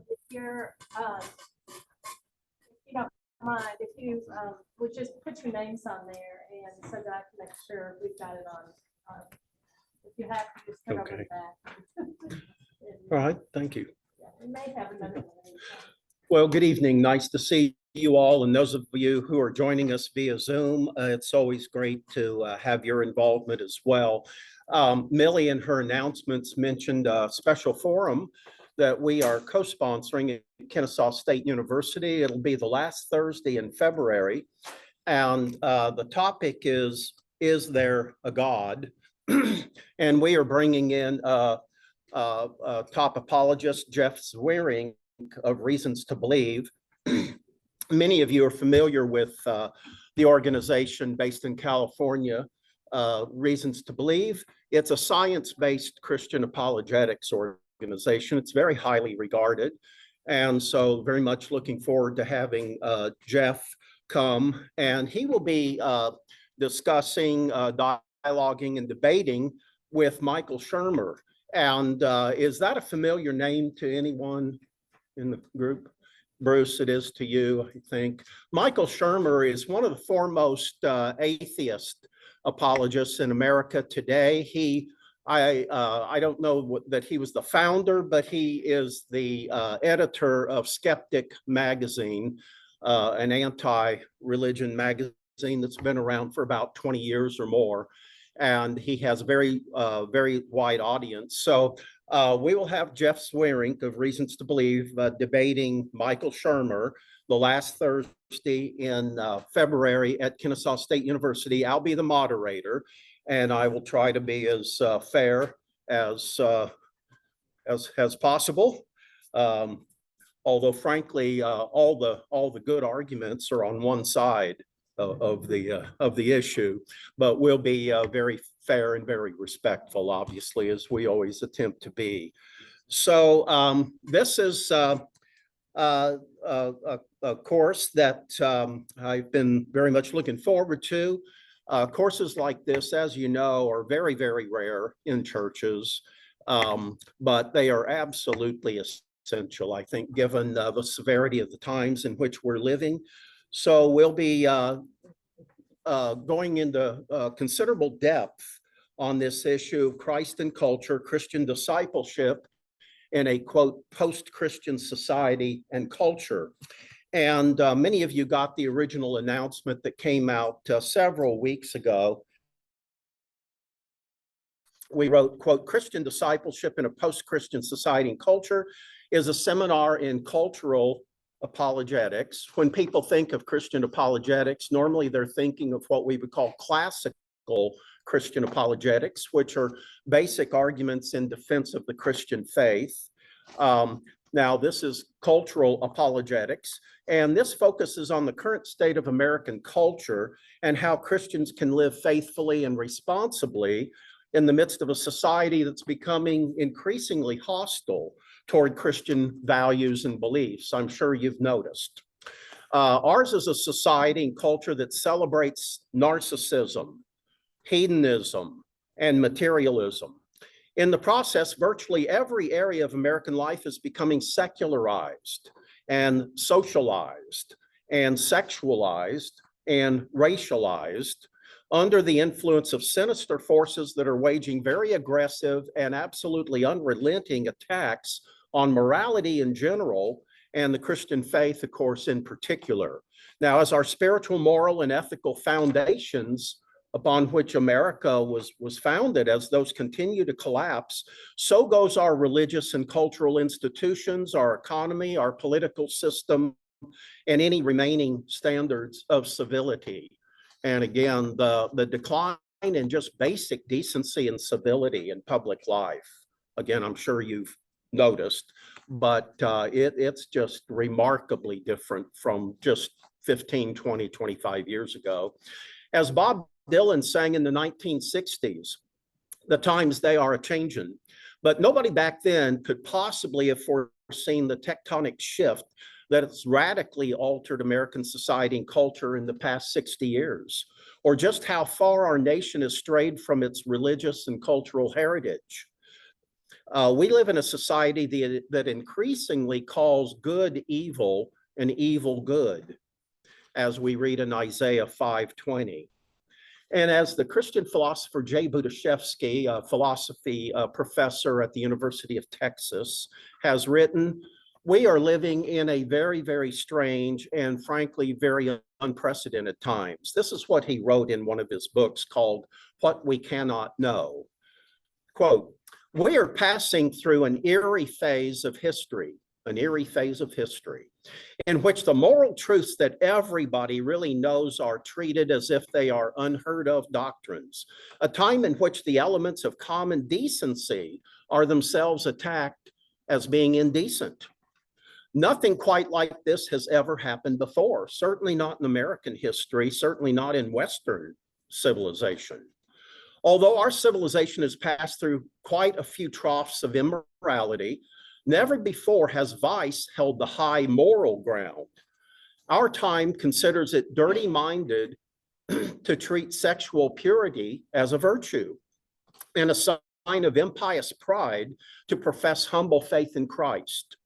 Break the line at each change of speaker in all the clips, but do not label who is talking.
if you're, if you don't mind, if you would just put your names on there, and so that I can make sure we've got it on. If you have to, just turn over the back.
All right, thank you.
Yeah, we may have another one.
Well, good evening. Nice to see you all, and those of you who are joining us via Zoom. It's always great to have your involvement as well. Millie in her announcements mentioned a special forum that we are co-sponsoring at Kennesaw State University. It'll be the last Thursday in February, and the topic is there a God? And we are bringing in top apologist Jeff Zweering of Reasons to Believe. Many of you are familiar with the organization based in California, Reasons to Believe. It's a science-based Christian apologetics organization. It's very highly regarded. And so very much looking forward to having Jeff come. And he will be discussing, dialoguing and debating with Michael Shermer. And is that a familiar name to anyone in the group? Bruce, it is to you, I think. Michael Shermer is one of the foremost atheist apologists in America today. I don't know that he was the founder, but he is the editor of Skeptic magazine, an anti-religion magazine that's been around for about 20 years or more. And he has a very wide audience. So we will have Jeff Zweering of Reasons to Believe debating Michael Shermer the last Thursday in February at Kennesaw State University. I'll be the moderator, and I will try to be as fair as possible. Although, frankly, all the good arguments are on one side of the issue, but we'll be very fair and very respectful, obviously, as we always attempt to be. So this is a course that I've been very much looking forward to. Courses like this, as you know, are very, very rare in churches, but they are absolutely essential, I think, given the severity of the times in which we're living. So we'll be going into considerable depth on this issue of Christ and culture, Christian discipleship in a, quote, post-Christian society and culture. And many of you got the original announcement that came out several weeks ago. We wrote, quote, Christian discipleship in a post-Christian society and culture is a seminar in cultural apologetics. When people think of Christian apologetics, normally they're thinking of what we would call classical Christian apologetics, which are basic arguments in defense of the Christian faith. Now, this is cultural apologetics, and this focuses on the current state of American culture and how Christians can live faithfully and responsibly in the midst of a society that's becoming increasingly hostile toward Christian values and beliefs. I'm sure you've noticed. Ours is a society and culture that celebrates narcissism, hedonism, and materialism. In the process, virtually every area of American life is becoming secularized and socialized and sexualized and racialized under the influence of sinister forces that are waging very aggressive and absolutely unrelenting attacks on morality in general and the Christian faith, of course, in particular. Now, as our spiritual, moral, and ethical foundations upon which America was founded, as those continue to collapse, so goes our religious and cultural institutions, our economy, our political system, and any remaining standards of civility. And again, the decline in just basic decency and civility in public life. Again, I'm sure you've noticed, but it's just remarkably different from just 15, 20, 25 years ago. As Bob Dylan sang in the 1960s, the times they are a-changin', but nobody back then could possibly have foreseen the tectonic shift that has radically altered American society and culture in the past 60 years, or just how far our nation has strayed from its religious and cultural heritage. We live in a society that increasingly calls good evil and evil good, as we read in Isaiah 5:20. And as the Christian philosopher Jay Budashevsky, a philosophy professor at the University of Texas, has written, we are living in a very, very strange and frankly, very unprecedented times. This is what he wrote in one of his books called What We Cannot Know. Quote, we are passing through an eerie phase of history, in which the moral truths that everybody really knows are treated as if they are unheard of doctrines, a time in which the elements of common decency are themselves attacked as being indecent. Nothing quite like this has ever happened before, certainly not in American history, certainly not in Western civilization. Although our civilization has passed through quite a few troughs of immorality, never before has vice held the high moral ground. Our time considers it dirty-minded to treat sexual purity as a virtue and a sign of impious pride to profess humble faith in Christ.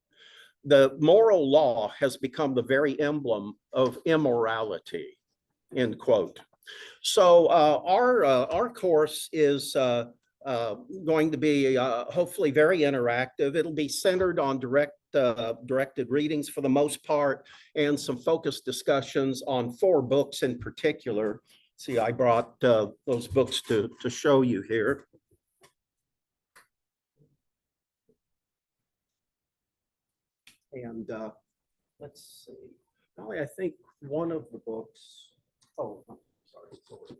The moral law has become the very emblem of immorality, end quote. So our course is going to be hopefully very interactive. It'll be centered on directed readings for the most part, and some focused discussions on 4 books in particular. See, I brought those books to show you here. And let's see, Molly, I think one of the books, oh, I'm sorry, it's over here.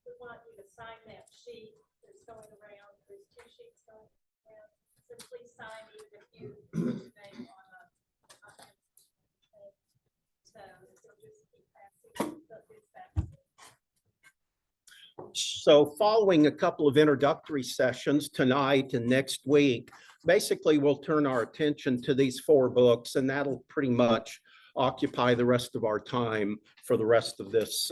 We want you to sign that sheet that's going around. There's 2 sheets going around. So please sign even if you put your name on a so it'll just keep passing this back.
So following a couple of introductory sessions tonight and next week, basically we'll turn our attention to these 4 books, and that'll pretty much occupy the rest of our time for the rest of this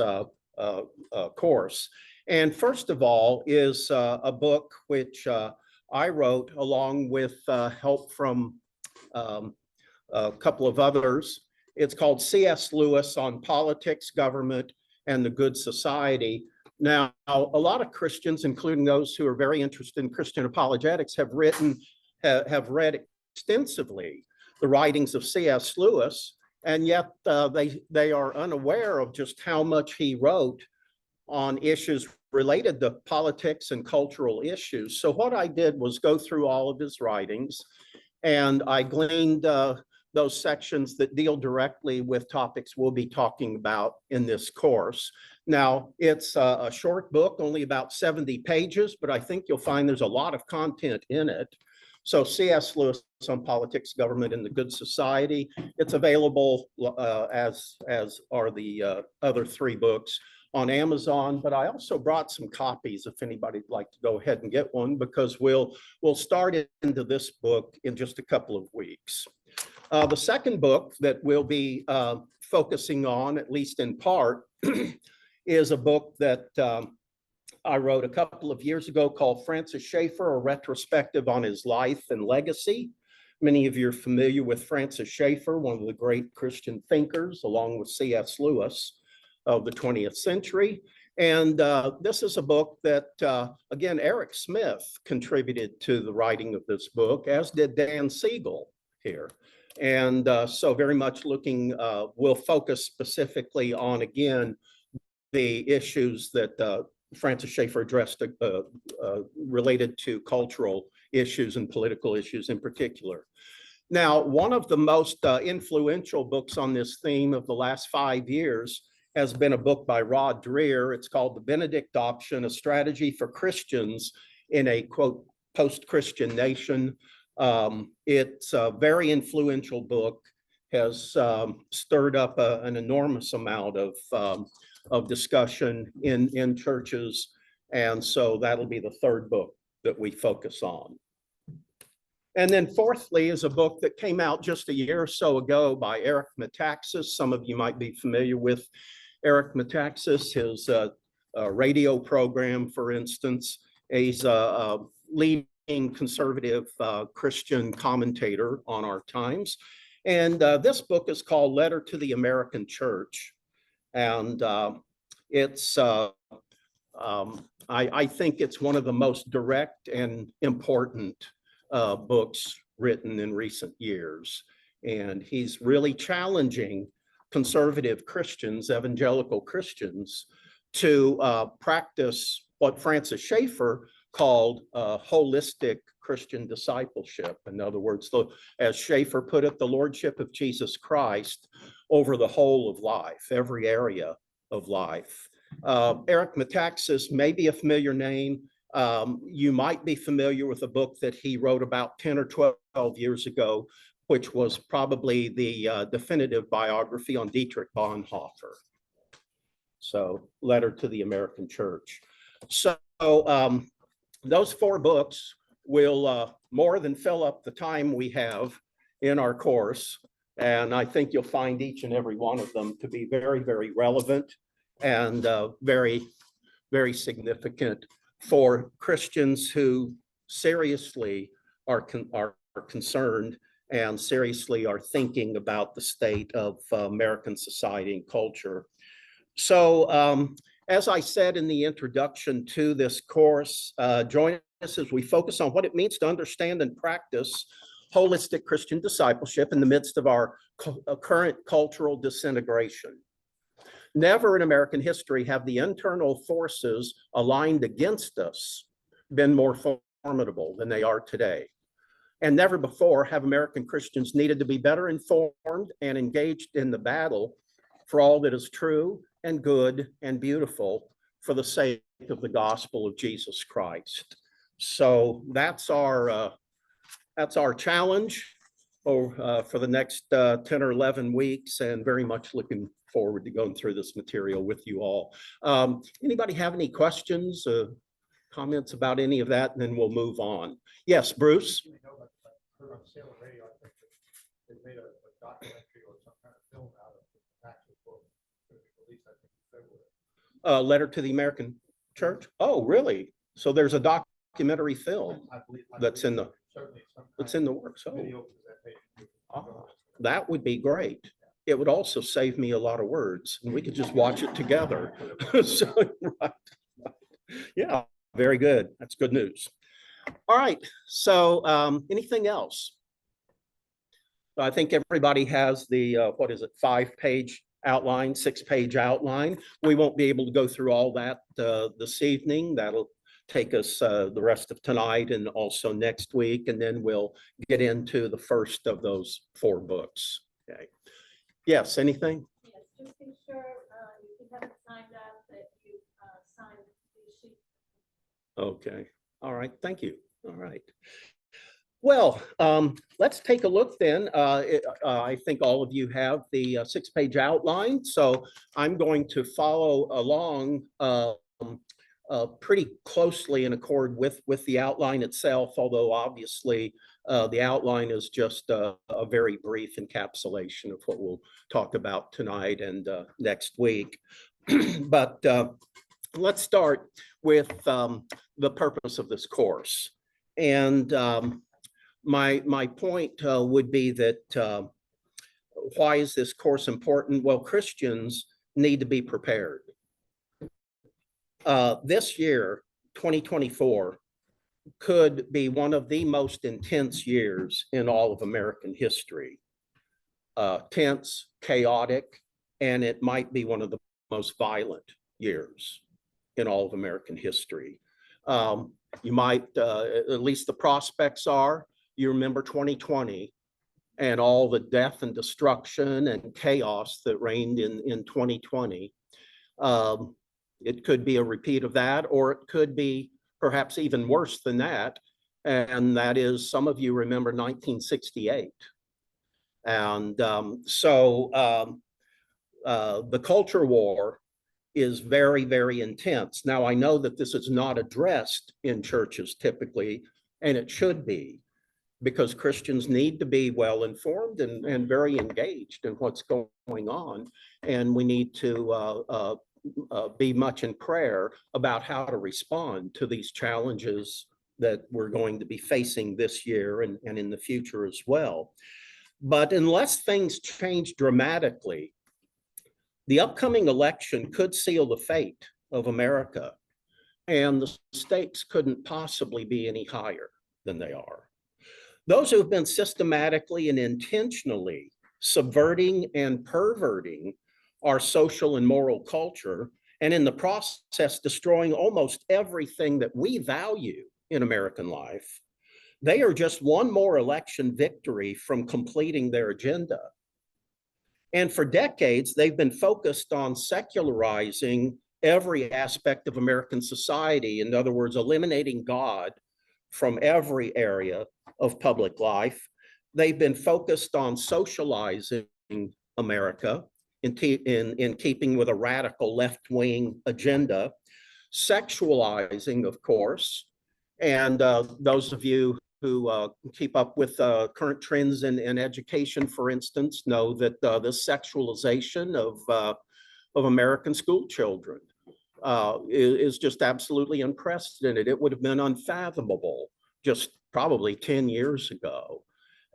course. And first of all is a book which I wrote along with help from a couple of others. It's called C.S. Lewis on Politics, Government, and the Good Society. Now, a lot of Christians, including those who are very interested in Christian apologetics, have read extensively the writings of C.S. Lewis, and yet they are unaware of just how much he wrote on issues related to politics and cultural issues. So what I did was go through all of his writings, and I gleaned those sections that deal directly with topics we'll be talking about in this course. Now, it's a short book, only about 70 pages, but I think you'll find there's a lot of content in it. So C.S. Lewis on Politics, Government, and the Good Society. It's available as are the other 3 books on Amazon, but I also brought some copies if anybody'd like to go ahead and get one, because we'll start into this book in just a couple of weeks. The second book that we'll be focusing on, at least in part, is a book that I wrote a couple of years ago called Francis Schaeffer, a retrospective on his life and legacy. Many of you are familiar with Francis Schaeffer, one of the great Christian thinkers, along with C.S. Lewis of the 20th century. And this is a book that, again, Eric Smith contributed to the writing of this book, as did Dan Siegel here. And so very much we'll focus specifically on, again, the issues that Francis Schaeffer addressed related to cultural issues and political issues in particular. Now, one of the most influential books on this theme of the last 5 years has been a book by Rod Dreher. It's called The Benedict Option, A Strategy for Christians in a, quote, Post-Christian Nation. It's a very influential book, has stirred up an enormous amount of discussion in churches. And so that'll be the third book that we focus on. And then fourthly is a book that came out just a year or so ago by Eric Metaxas. Some of you might be familiar with Eric Metaxas. His radio program, for instance. He's a leading conservative Christian commentator on our times. And this book is called Letter to the American Church. And it's, I think it's one of the most direct and important books written in recent years. And he's really challenging conservative Christians, evangelical Christians, to practice what Francis Schaeffer called holistic Christian discipleship. In other words, as Schaeffer put it, the lordship of Jesus Christ over the whole of life, every area of life. Eric Metaxas may be a familiar name. You might be familiar with a book that he wrote about 10 or 12 years ago, which was probably the definitive biography on Dietrich Bonhoeffer. So, Letter to the American Church. So, those 4 books will more than fill up the time we have in our course. And I think you'll find each and every one of them to be very, very relevant and very, very significant for Christians who seriously are concerned and seriously are thinking about the state of American society and culture. So, as I said in the introduction to this course, join us as we focus on what it means to understand and practice holistic Christian discipleship in the midst of our current cultural disintegration. Never in American history have the internal forces aligned against us been more formidable than they are today. And never before have American Christians needed to be better informed and engaged in the battle for all that is true and good and beautiful for the sake of the gospel of Jesus Christ. So that's our challenge for the next 10 or 11 weeks, and very much looking forward to going through this material with you all. Anybody have any questions, comments about any of that? And then we'll move on. Yes, Bruce?
They made a documentary or some kind of film out of the actual book. Released, I think, in February.
Letter to the American Church? Oh, really? So there's a documentary film that's in the works. Oh, that would be great. It would also save me a lot of words, and we could just watch it together. So, right. Yeah, very good. That's good news. All right. So, anything else? I think everybody has the 5-page outline, 6-page outline. We won't be able to go through all that this evening. That'll take us the rest of tonight and also next week, and then we'll get into the first of those 4 books. Okay. Yes, anything?
Yes, just be sure if you haven't signed up that you sign these sheets.
Okay. All right. Thank you. All right. Well, let's take a look then. I think all of you have the 6-page outline, so I'm going to follow along pretty closely in accord with the outline itself, although obviously the outline is just a very brief encapsulation of what we'll talk about tonight and next week. But let's start with the purpose of this course. And my point would be that why is this course important? Well, Christians need to be prepared. This year, 2024, could be one of the most intense years in all of American history. Tense, chaotic, and it might be one of the most violent years in all of American history. You might, at least the prospects are, you remember 2020 and all the death and destruction and chaos that reigned in 2020. It could be a repeat of that, or it could be perhaps even worse than that. And that is, some of you remember 1968. And the culture war is very, very intense. Now, I know that this is not addressed in churches typically, and it should be, because Christians need to be well informed and very engaged in what's going on. And we need to be much in prayer about how to respond to these challenges that we're going to be facing this year and in the future as well. But unless things change dramatically, the upcoming election could seal the fate of America, and the stakes couldn't possibly be any higher than they are. Those who have been systematically and intentionally subverting and perverting our social and moral culture, and in the process destroying almost everything that we value in American life, they are just one more election victory from completing their agenda. And for decades, they've been focused on secularizing every aspect of American society. In other words, eliminating God from every area of public life. They've been focused on socializing America in keeping with a radical left-wing agenda, sexualizing, of course, and those of you who keep up with current trends in education, for instance, know that this sexualization of American school children is just absolutely unprecedented. It would have been unfathomable just probably 10 years ago.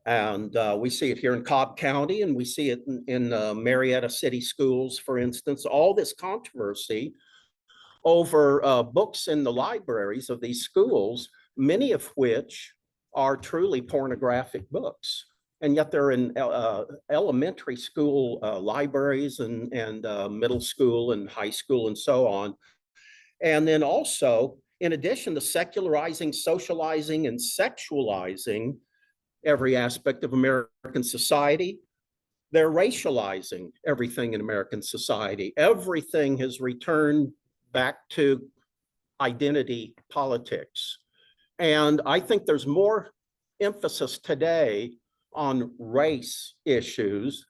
And we see it here in Cobb County, and we see it in Marietta City Schools, for instance. All this controversy over books in the libraries of these schools, many of which are truly pornographic books. And yet they're in elementary school libraries and middle school and high school and so on. And then also, in addition to secularizing, socializing, and sexualizing every aspect of American society, they're racializing everything in American society. Everything has returned back to identity politics. And I think there's more emphasis today on race issues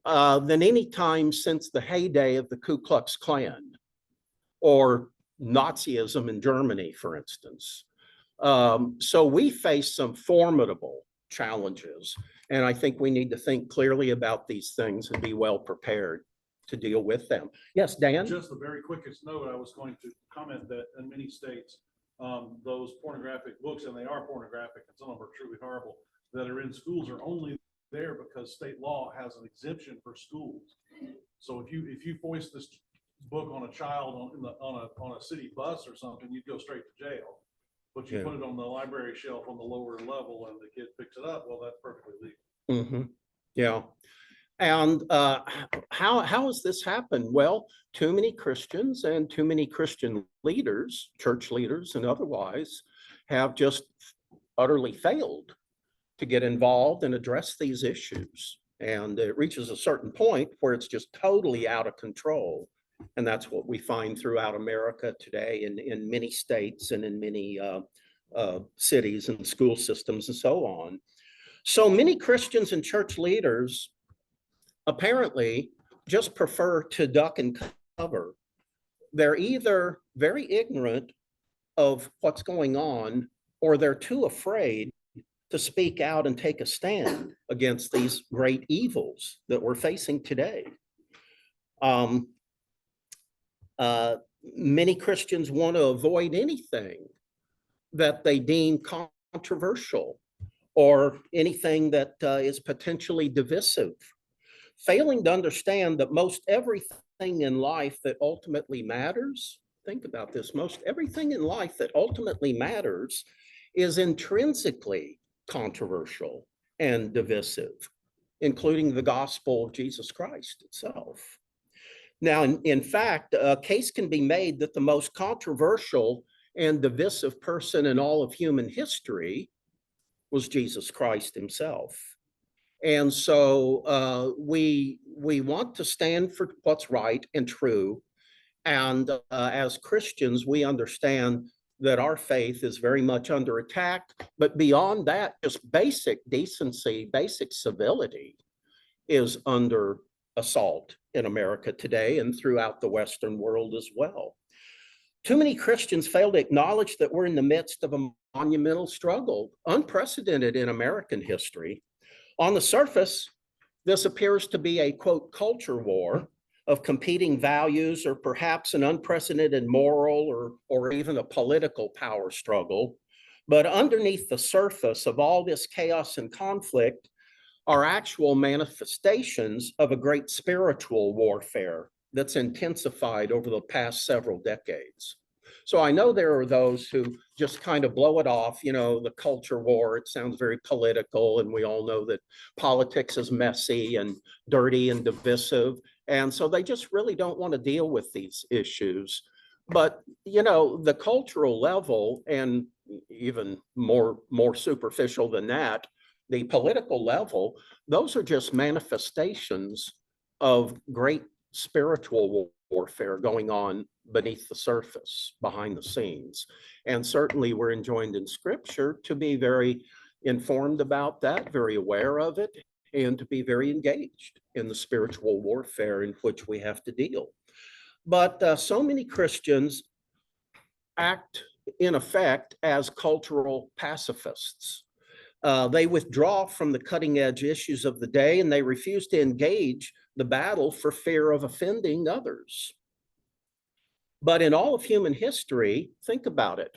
than any time since the heyday of the Ku Klux Klan or Nazism in Germany, for instance. So we face some formidable challenges, and I think we need to think clearly about these things and be well prepared to deal with them. Yes, Dan?
Just the very quickest note, I was going to comment that in many states, those pornographic books, and they are pornographic, and some of them are truly horrible, that are in schools are only there because state law has an exemption for schools. So if you foist this book on a child on a city bus or something, you'd go straight to jail. But you put it on the library shelf on the lower level and the kid picks it up, well, that's perfectly legal.
Mm-hmm. Yeah. And how has this happened? Well, too many Christians and too many Christian leaders, church leaders and otherwise, have just utterly failed to get involved and address these issues. And it reaches a certain point where it's just totally out of control. And that's what we find throughout America today in many states and in many cities and school systems and so on. So many Christians and church leaders apparently just prefer to duck and cover. They're either very ignorant of what's going on, or they're too afraid to speak out and take a stand against these great evils that we're facing today. Many Christians want to avoid anything that they deem controversial or anything that is potentially divisive, failing to understand that most everything in life that ultimately matters, think about this, most everything in life that ultimately matters is intrinsically controversial and divisive, including the gospel of Jesus Christ itself. Now, in fact, a case can be made that the most controversial and divisive person in all of human history was Jesus Christ himself. And so we want to stand for what's right and true. And as Christians, we understand that our faith is very much under attack. But beyond that, just basic decency, basic civility is under assault in America today and throughout the Western world as well. Too many Christians fail to acknowledge that we're in the midst of a monumental struggle, unprecedented in American history. On the surface, this appears to be a, quote, culture war, of competing values, or perhaps an unprecedented moral or even a political power struggle. But underneath the surface of all this chaos and conflict are actual manifestations of a great spiritual warfare that's intensified over the past several decades. So I know there are those who just kind of blow it off, you know, the culture war, it sounds very political, and we all know that politics is messy and dirty and divisive. And so they just really don't want to deal with these issues. But, you know, the cultural level, and even more superficial than that, the political level, those are just manifestations of great spiritual warfare going on beneath the surface, behind the scenes. And certainly we're enjoined in Scripture to be very informed about that, very aware of it, and to be very engaged in the spiritual warfare in which we have to deal. But so many Christians act, in effect, as cultural pacifists. They withdraw from the cutting edge issues of the day, and they refuse to engage the battle for fear of offending others. But in all of human history, think about it.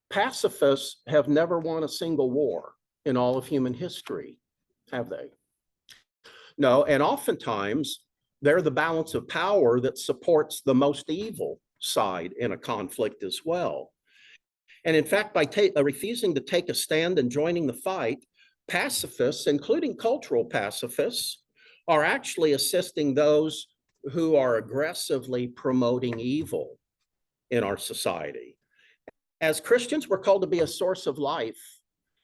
Pacifists have never won a single war in all of human history, have they? No, and oftentimes they're the balance of power that supports the most evil side in a conflict as well. And in fact, by refusing to take a stand and joining the fight, pacifists, including cultural pacifists, are actually assisting those who are aggressively promoting evil in our society. As Christians, we're called to be a source of life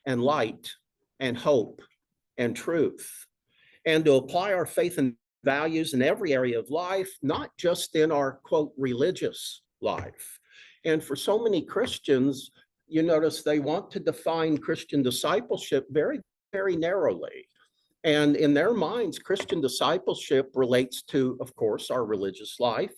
and light and hope and truth, and to apply our faith and values in every area of life, not just in our, quote, religious life. And for so many Christians, you notice they want to define Christian discipleship very, very narrowly. And in their minds, Christian discipleship relates to, of course, our religious life.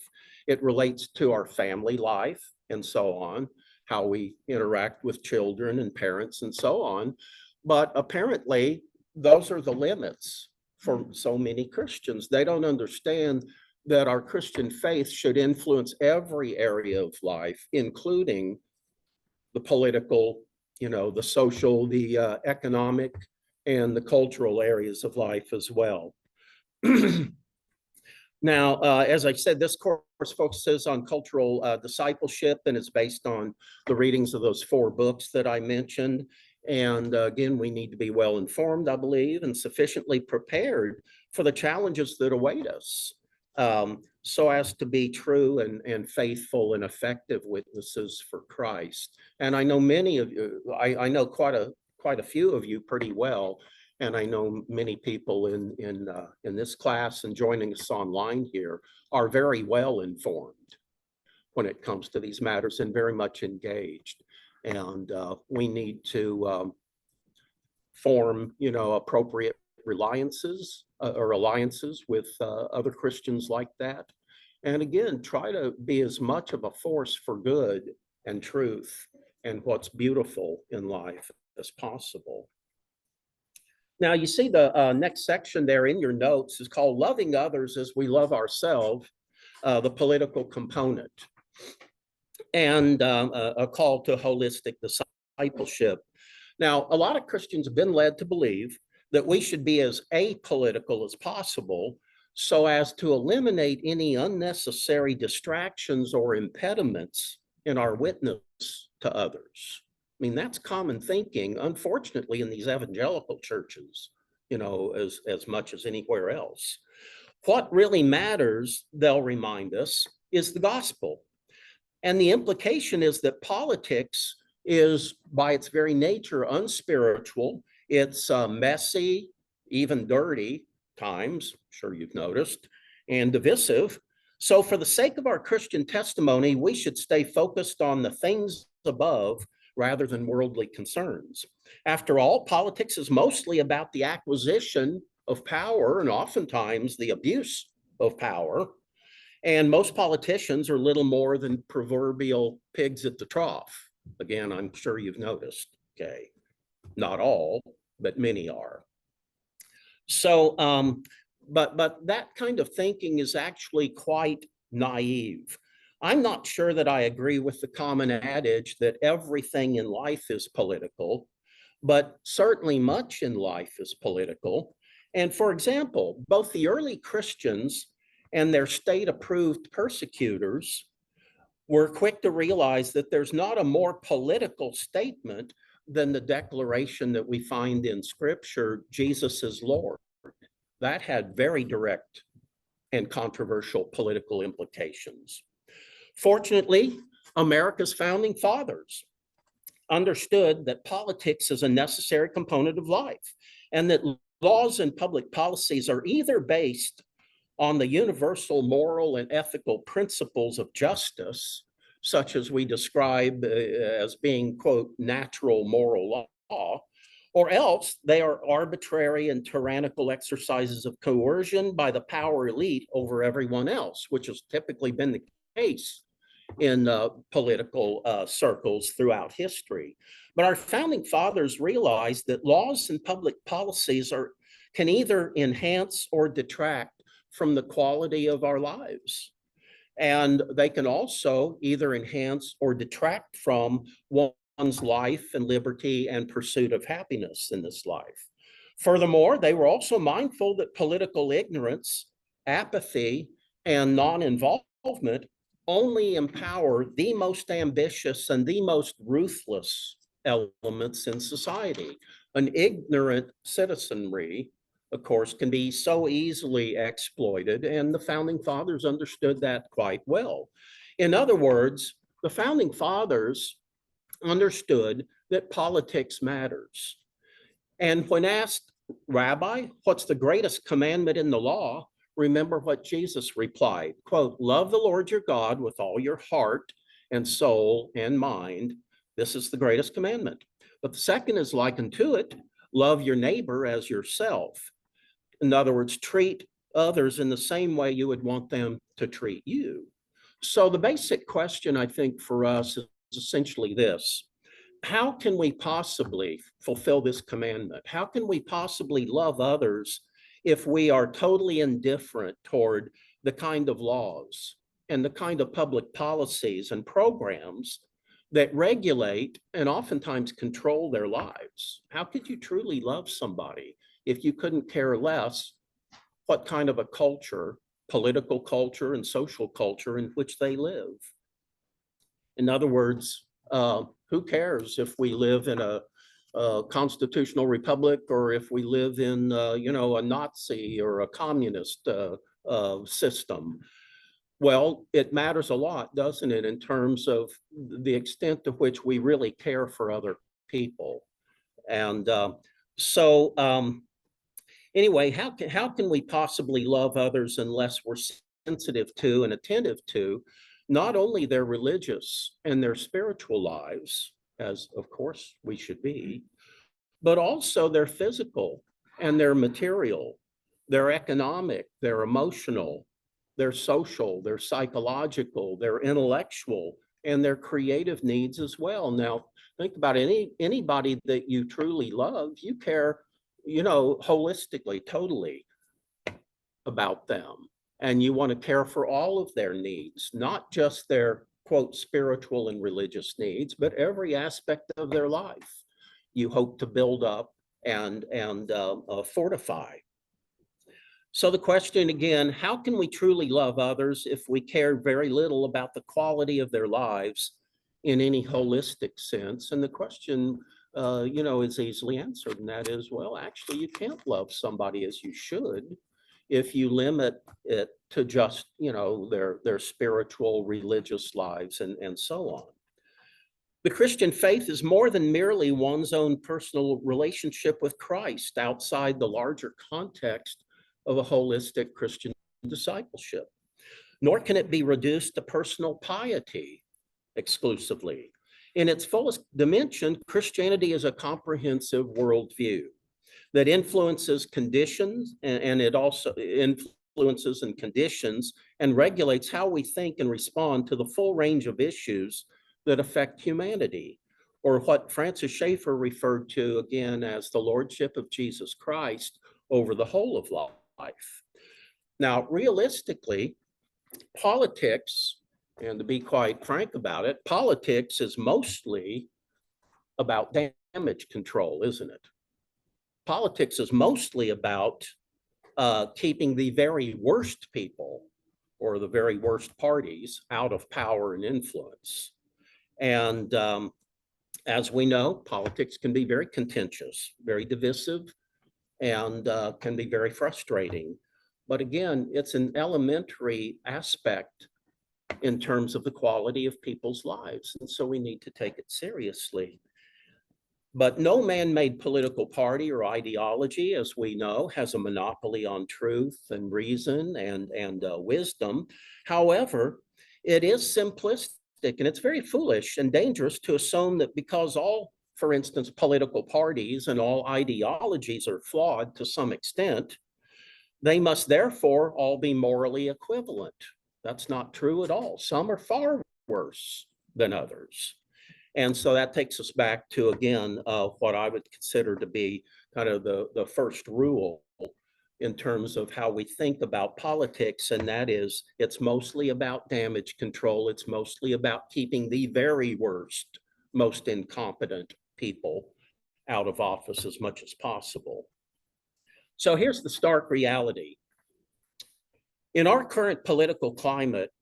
It relates to our family life and so on, how we interact with children and parents and so on. But apparently, those are the limits for so many Christians. They don't understand that our Christian faith should influence every area of life, including the political, you know, the social, the economic, and the cultural areas of life as well. Now, as I said, this course focuses on cultural discipleship and is based on the readings of those 4 books that I mentioned. And again, we need to be well informed, I believe, and sufficiently prepared for the challenges that await us, so as to be true and faithful and effective witnesses for Christ. And I know many of you, I know quite a few of you pretty well, and I know many people in this class and joining us online here are very well informed when it comes to these matters and very much engaged. And we need to form, you know, appropriate reliances or alliances with other Christians like that. And again, try to be as much of a force for good and truth and what's beautiful in life as possible. Now, you see the next section there in your notes is called Loving Others as We Love Ourselves, the political component, and a call to holistic discipleship. Now, a lot of Christians have been led to believe that we should be as apolitical as possible so as to eliminate any unnecessary distractions or impediments in our witness to others. I mean, that's common thinking, unfortunately, in these evangelical churches, you know, as much as anywhere else. What really matters, they'll remind us, is the gospel. And the implication is that politics is, by its very nature, unspiritual. It's messy, even dirty times, I'm sure you've noticed, and divisive. So for the sake of our Christian testimony, we should stay focused on the things above rather than worldly concerns. After all, politics is mostly about the acquisition of power and oftentimes the abuse of power. And most politicians are little more than proverbial pigs at the trough. Again, I'm sure you've noticed, okay? Not all, but many are. So but that kind of thinking is actually quite naive. I'm not sure that I agree with the common adage that everything in life is political, but certainly much in life is political. And for example, both the early Christians and their state-approved persecutors were quick to realize that there's not a more political statement than the declaration that we find in Scripture, Jesus is Lord. That had very direct and controversial political implications. Fortunately, America's founding fathers understood that politics is a necessary component of life, and that laws and public policies are either based on the universal moral and ethical principles of justice, such as we describe as being, quote, natural moral law, or else they are arbitrary and tyrannical exercises of coercion by the power elite over everyone else, which has typically been the case in political circles throughout history. But our founding fathers realized that laws and public policies can either enhance or detract from the quality of our lives. And they can also either enhance or detract from one's life and liberty and pursuit of happiness in this life. Furthermore, they were also mindful that political ignorance, apathy, and non-involvement only empower the most ambitious and the most ruthless elements in society. An ignorant citizenry, of course, can be so easily exploited, and the founding fathers understood that quite well. In other words, the founding fathers understood that politics matters. And when asked, Rabbi, what's the greatest commandment in the law? Remember what Jesus replied, quote, love the Lord your God with all your heart and soul and mind. This is the greatest commandment. But the second is like unto it, love your neighbor as yourself. In other words, treat others in the same way you would want them to treat you. So the basic question, I think, for us is essentially this. How can we possibly fulfill this commandment? How can we possibly love others if we are totally indifferent toward the kind of laws and the kind of public policies and programs that regulate and oftentimes control their lives? How could you truly love somebody if you couldn't care less what kind of a culture, political culture and social culture in which they live? In other words, who cares if we live in a constitutional republic or if we live in, a Nazi or a communist system? Well, it matters a lot, doesn't it, in terms of the extent to which we really care for other people. And anyway, how can we possibly love others unless we're sensitive to and attentive to not only their religious and their spiritual lives, as of course we should be, but also their physical and their material, their economic, their emotional, their social, their psychological, their intellectual, and their creative needs as well. Now, think about anybody that you truly love, you care, holistically, totally about them. And you want to care for all of their needs, not just their, quote, spiritual and religious needs, but every aspect of their life you hope to build up and fortify. So the question again, how can we truly love others if we care very little about the quality of their lives in any holistic sense? And the question, is easily answered, and that is, well, actually, you can't love somebody as you should if you limit it to just, their spiritual, religious lives and so on. The Christian faith is more than merely one's own personal relationship with Christ outside the larger context of a holistic Christian discipleship, nor can it be reduced to personal piety exclusively. In its fullest dimension, Christianity is a comprehensive worldview that influences conditions, and it also influences and conditions and regulates how we think and respond to the full range of issues that affect humanity, or what Francis Schaeffer referred to again as the lordship of Jesus Christ over the whole of life. Now, realistically, politics, and to be quite frank about it, politics is mostly about damage control, isn't it? Politics is mostly about keeping the very worst people or the very worst parties out of power and influence. And as we know, politics can be very contentious, very divisive, and can be very frustrating. But again, it's an elementary aspect in terms of the quality of people's lives. And so we need to take it seriously. But no man-made political party or ideology, as we know, has a monopoly on truth and reason and wisdom. However, it is simplistic and it's very foolish and dangerous to assume that because all, for instance, political parties and all ideologies are flawed to some extent, they must therefore all be morally equivalent. That's not true at all. Some are far worse than others. And so that takes us back to, again, what I would consider to be kind of the first rule in terms of how we think about politics. And that is, it's mostly about damage control. It's mostly about keeping the very worst, most incompetent people out of office as much as possible. So here's the stark reality. In our current political climate,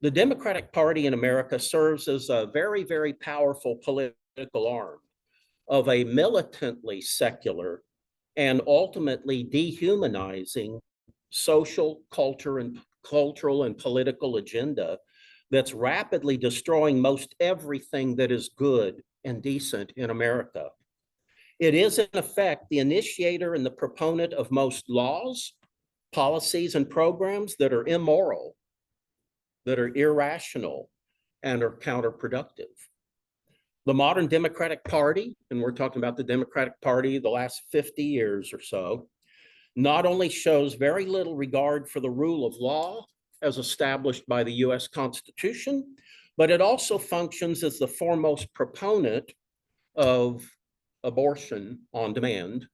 the Democratic Party in America serves as a very, very powerful political arm of a militantly secular and ultimately dehumanizing social, cultural and political agenda that's rapidly destroying most everything that is good and decent in America. It is, in effect, the initiator and the proponent of most laws, policies, and programs that are immoral, that are irrational, and are counterproductive. The modern Democratic Party, and we're talking about the Democratic Party the last 50 years or so, not only shows very little regard for the rule of law as established by the US Constitution, but it also functions as the foremost proponent of abortion on demand,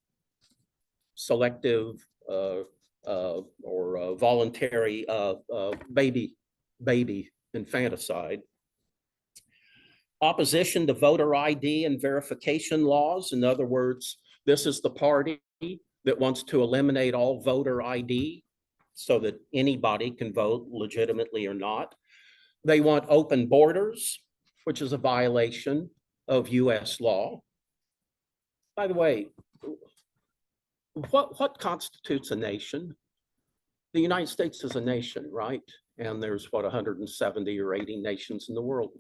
selective or voluntary baby infanticide, opposition to voter ID and verification laws. In other words, this is the party that wants to eliminate all voter ID so that anybody can vote legitimately or not. They want open borders, which is a violation of US law. By the way, what constitutes a nation? The United States is a nation, right? And there's what, 170 or 80 nations in the world.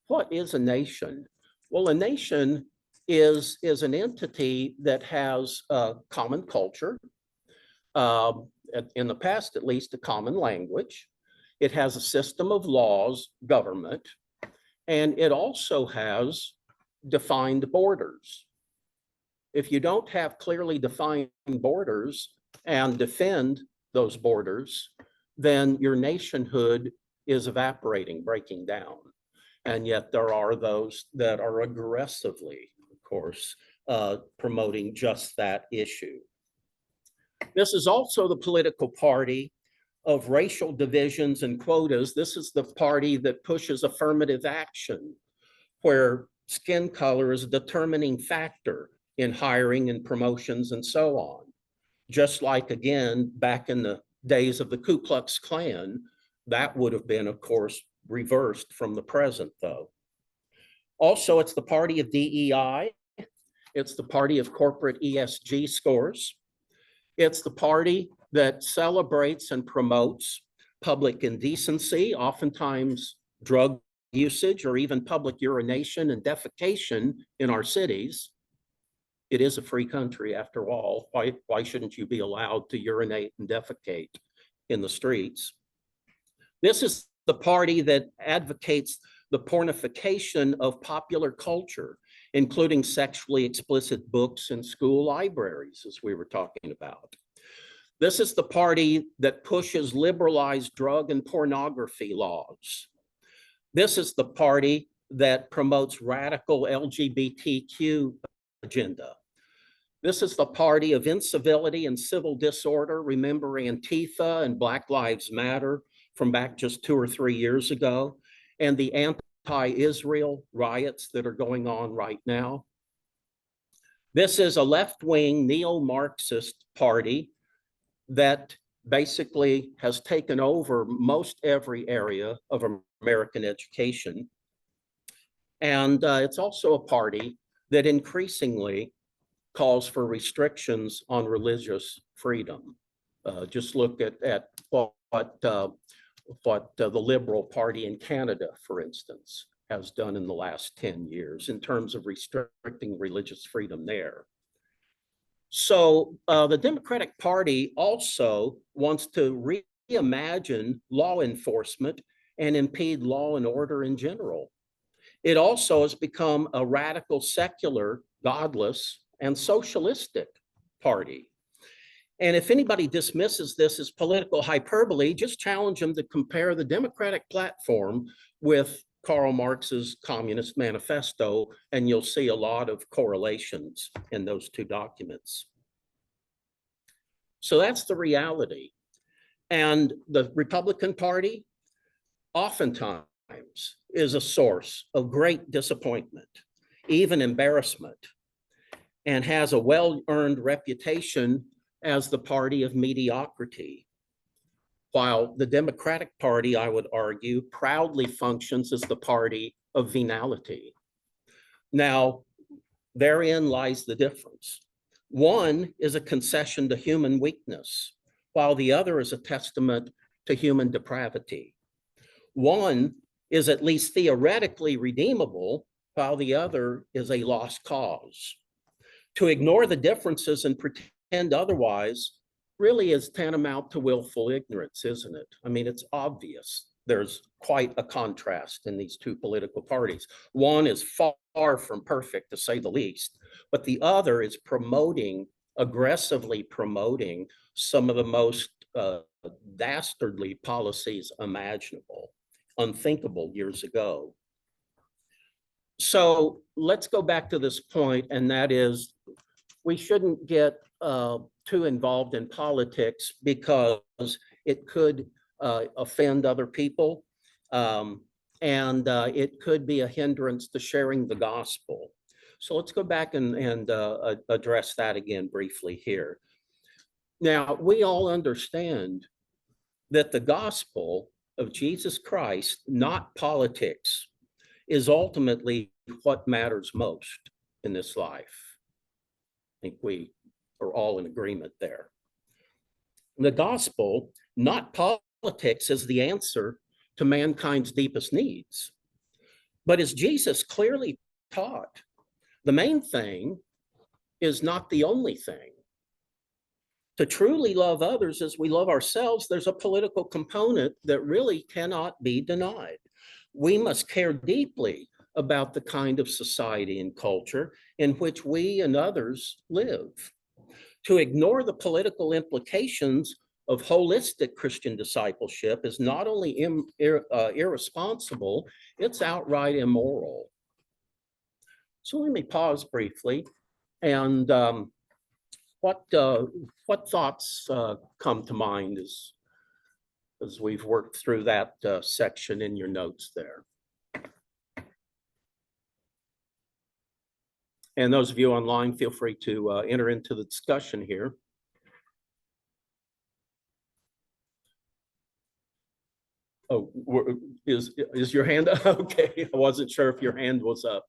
What is a nation? Well, a nation is an entity that has a common culture, in the past at least a common language. It has a system of laws, government, and it also has defined borders. If you don't have clearly defined borders and defend those borders, then your nationhood is evaporating, breaking down. And yet there are those that are aggressively, of course, promoting just that issue. This is also the political party of racial divisions and quotas. This is the party that pushes affirmative action, where skin color is a determining factor in hiring and promotions and so on. Just like, again, back in the days of the Ku Klux Klan, that would have been, of course, reversed from the present, though. Also, it's the party of DEI. It's the party of corporate ESG scores. It's the party that celebrates and promotes public indecency, oftentimes drug usage, or even public urination and defecation in our cities. It is a free country, after all. Why shouldn't you be allowed to urinate and defecate in the streets? This is the party that advocates the pornification of popular culture, including sexually explicit books in school libraries, as we were talking about. This is the party that pushes liberalized drug and pornography laws. This is the party that promotes radical LGBTQ agenda. This is the party of incivility and civil disorder. Remember Antifa and Black Lives Matter from back just 2 or 3 years ago, and the anti-Israel riots that are going on right now. This is a left-wing neo-Marxist party that basically has taken over most every area of American education. And it's also a party that increasingly calls for restrictions on religious freedom. Just look at what the Liberal Party in Canada, for instance, has done in the last 10 years in terms of restricting religious freedom there. So the Democratic Party also wants to reimagine law enforcement and impede law and order in general. It also has become a radical, secular, godless, and socialistic party. And if anybody dismisses this as political hyperbole, just challenge them to compare the Democratic platform with Karl Marx's Communist Manifesto, and you'll see a lot of correlations in those two documents. So that's the reality. And the Republican Party oftentimes is a source of great disappointment, even embarrassment, and has a well-earned reputation as the party of mediocrity. While the Democratic Party, I would argue, proudly functions as the party of venality. Now, therein lies the difference. One is a concession to human weakness, while the other is a testament to human depravity. One is at least theoretically redeemable, while the other is a lost cause. To ignore the differences and pretend otherwise really is tantamount to willful ignorance, isn't it? I mean, it's obvious. There's quite a contrast in these two political parties. One is far from perfect, to say the least, but the other is aggressively promoting some of the most dastardly policies imaginable, unthinkable years ago. So let's go back to this point, and that is we shouldn't get too involved in politics because it could offend other people, and it could be a hindrance to sharing the gospel. So let's go back and address that again briefly here. Now, we all understand that the gospel of Jesus Christ, not politics, is ultimately what matters most in this life. I think we are all in agreement there. The gospel, not politics, is the answer to mankind's deepest needs. But as Jesus clearly taught, the main thing is not the only thing. To truly love others as we love ourselves, there's a political component that really cannot be denied. We must care deeply about the kind of society and culture in which we and others live. To ignore the political implications of holistic Christian discipleship is not only irresponsible, it's outright immoral. So let me pause briefly, and what thoughts come to mind as we've worked through that section in your notes there? And those of you online, feel free to enter into the discussion here. Oh, is your hand up? Okay, I wasn't sure if your hand was up.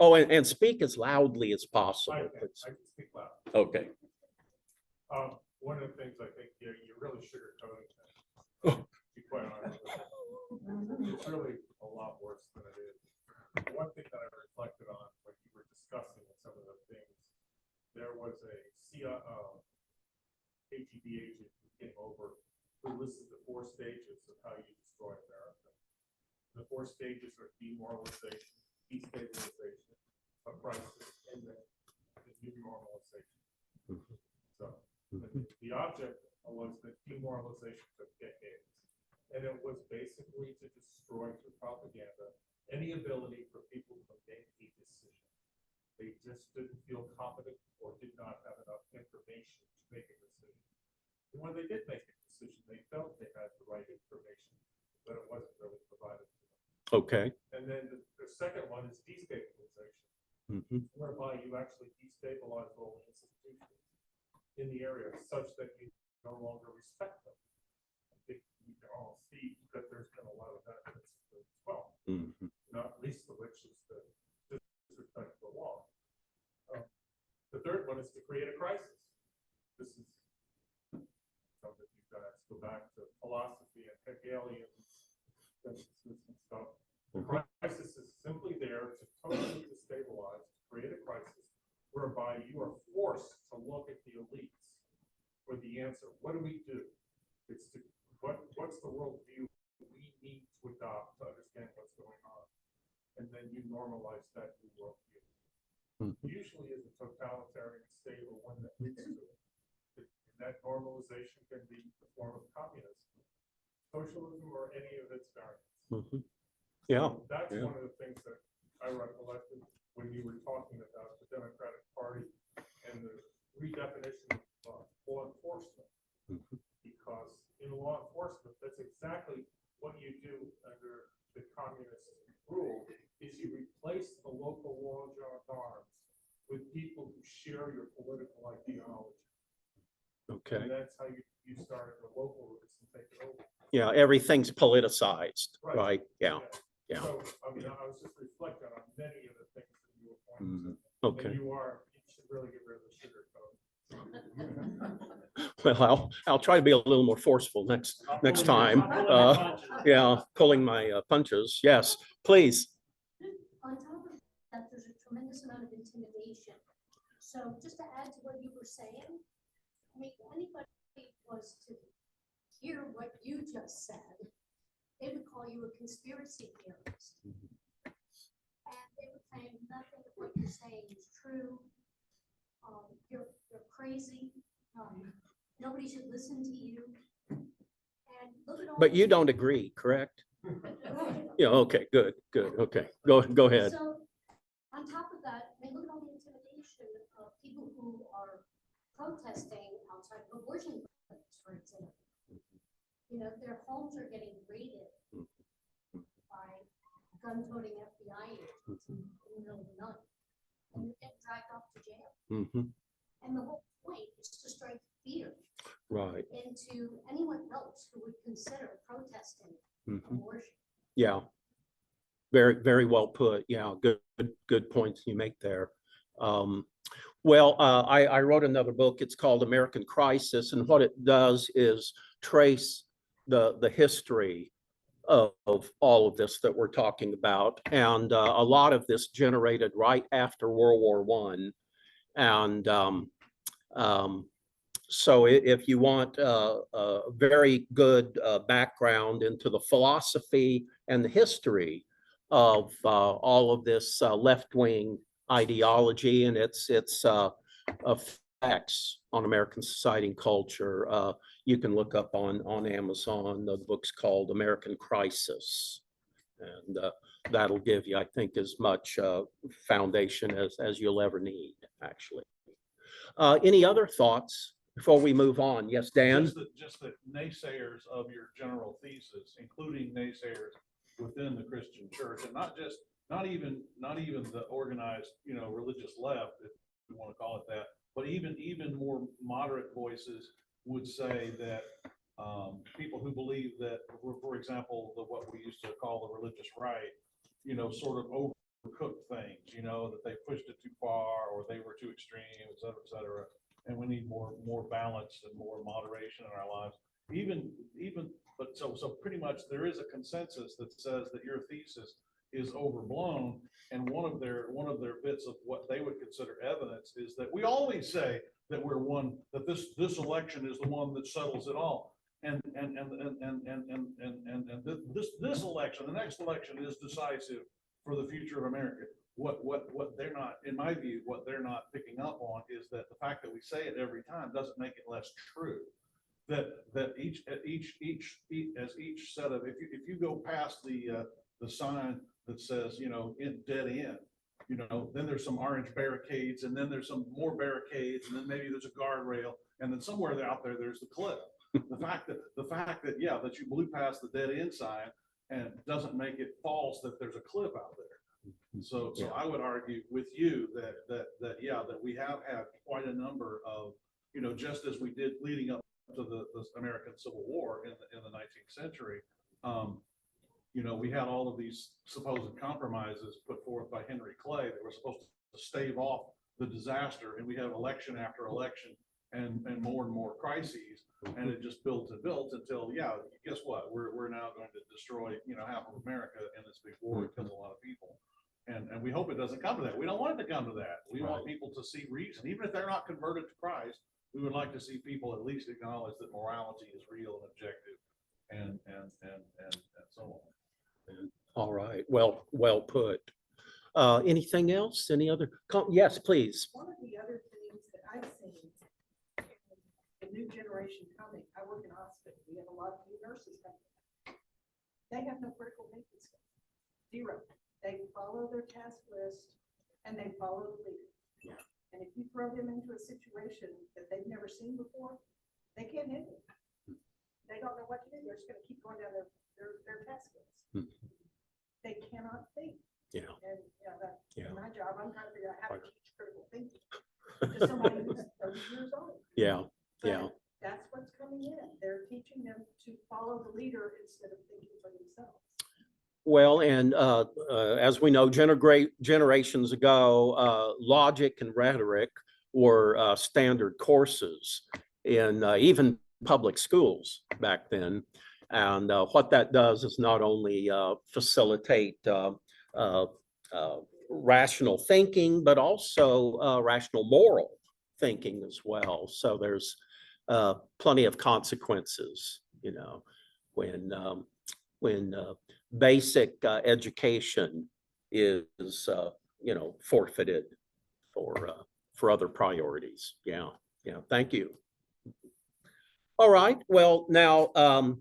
Oh, and speak as loudly as possible.
I can speak loud.
Okay.
One of the things I think you're really sugarcoating that, to be quite honest with you. It's really a lot worse than it is. One thing that I reflected on when you were discussing some of the things, there was a KGB agent who came over who listed the 4 stages of how you destroy America. The 4 stages are demoralization, destabilization, a crisis, and then the new normalization. So the object was that demoralization took decades, and it was basically to destroy through propaganda any ability for people to make a decision. They just didn't feel competent or did not have enough information to make a decision. And when they did make a decision, they felt they had the right information, but it wasn't really provided to them.
Okay.
And then the second one is destabilization,
Mhm.
whereby you actually destabilize all the institutions in the area such that you no longer respect them. I think we can all see that there's been a lot of evidence as well,
Mhm.
not least of which is the disrespect for the law. The third one is to create a crisis. This is something you guys go back to philosophy and Hegelian synthesis and stuff. The crisis is simply there to totally destabilize, to create a crisis whereby you are forced to look at the elites for the answer. What do we do? It's to, what's the worldview we need to adopt to understand what's going on? And then you normalize that new worldview. Usually is a totalitarian state or one that leads to it. And that normalization can be the form of communism, socialism, or any of its variants.
Mhm. Yeah.
So that's
Yeah.
one of the things that I recollected when you were talking about the Democratic Party and the redefinition of law enforcement.
Mhm.
Because in law enforcement, that's exactly what you do under the communist rule, is you replace the local law arms with people who share your political ideology.
Okay.
And that's how you start at the local roots and take it over.
Yeah, everything's politicized, right? Yeah. Yeah.
So, I mean, I was just reflecting on many of the things that you were pointing to.
Okay.
And you should really get rid of the sugar coat.
Well, I'll try to be a little more forceful next time. Yeah, pulling my punches. Yes, please.
On top of that, there's a tremendous amount of intimidation. So just to add to what you were saying, I mean, if anybody was to hear what you just said, they would call you a conspiracy theorist. And they would claim nothing of what you're saying is true. You're crazy. Nobody should listen to you. And look at all.
But you don't agree, correct? Yeah, okay, good, okay. Go ahead.
So on top of that, I mean, look at all the intimidation of people who are protesting outside of abortion clinics, for example. You know, their homes are getting raided by gun-toting FBI agents in the middle of the night, and they're getting dragged off to jail.
Mhm.
And the whole point is to strike fear
Right.
into anyone else who would consider protesting
Mhm.
abortion.
Yeah. Very well put. Yeah, good points you make there. Well, I wrote another book. It's called American Crisis, and what it does is trace the history of all of this that we're talking about, and a lot of this generated right after World War I, and so if you want a very good background into the philosophy and the history of all of this left-wing ideology and its effects on American society and culture, you can look up on Amazon. The book's called American Crisis, and that'll give you, I think, as much foundation as you'll ever need, actually. Any other thoughts before we move on? Yes, Dan?
Just the naysayers of your general thesis, including naysayers within the Christian church, and not even the organized, religious left, if you want to call it that, but even more moderate voices would say that people who believe that, for example, what we used to call the religious right, sort of overcooked things, that they pushed it too far or they were too extreme, et cetera, and we need more balance and more moderation in our lives. But so pretty much there is a consensus that says that your thesis is overblown, and one of their bits of what they would consider evidence is that we always say that that this election is the one that settles it all, and this election, the next election, is decisive for the future of America. What they're not, in my view, what they're not picking up on is that the fact that we say it every time doesn't make it less true. That each set of, if you go past the sign that says, in dead end, you know, then there's some orange barricades, and then there's some more barricades, and then maybe there's a guardrail, and then somewhere out there, there's the cliff. The fact that, yeah, that you blew past the dead end sign and doesn't make it false that there's a cliff out there. So I would argue with you that yeah, that we have had quite a number of, you know, just as we did leading up to the American Civil War in the 19th century, you know, we had all of these supposed compromises put forth by Henry Clay that were supposed to stave off the disaster, and we have election after election and more crises, and it just built and built until, yeah, guess what? We're now going to destroy, you know, half of America in this big war and kill a lot of people. And we hope it doesn't come to that. We don't want it to come to that. We want people to see reason, even if they're not converted to Christ. We would like to see people at least acknowledge that morality is real and objective, and so on.
All right. Well put. Anything else? Any other? Yes, please.
One of the other things that I've seen in the new generation coming, I work in hospital, we have a lot of new nurses coming. They have no critical thinking skills, zero. They follow their task list and they follow the leader. Yeah. And if you throw them into a situation that they've never seen before, they can't handle it. They don't know what to do. They're just going to keep going down their task list. They cannot think.
Yeah.
And
Yeah.
my job, I'm trying to figure out how to teach critical thinking to somebody who's 30 years old.
Yeah.
But
Yeah.
that's what's coming in. They're teaching them to follow the leader instead of thinking for themselves.
Well, and as we know, generations ago, logic and rhetoric were standard courses in even public schools back then. And what that does is not only facilitate rational thinking, but also rational moral thinking as well. So there's plenty of consequences, you know, when basic education is, you know, forfeited for other priorities. Yeah. Yeah. Thank you. All right. Well, now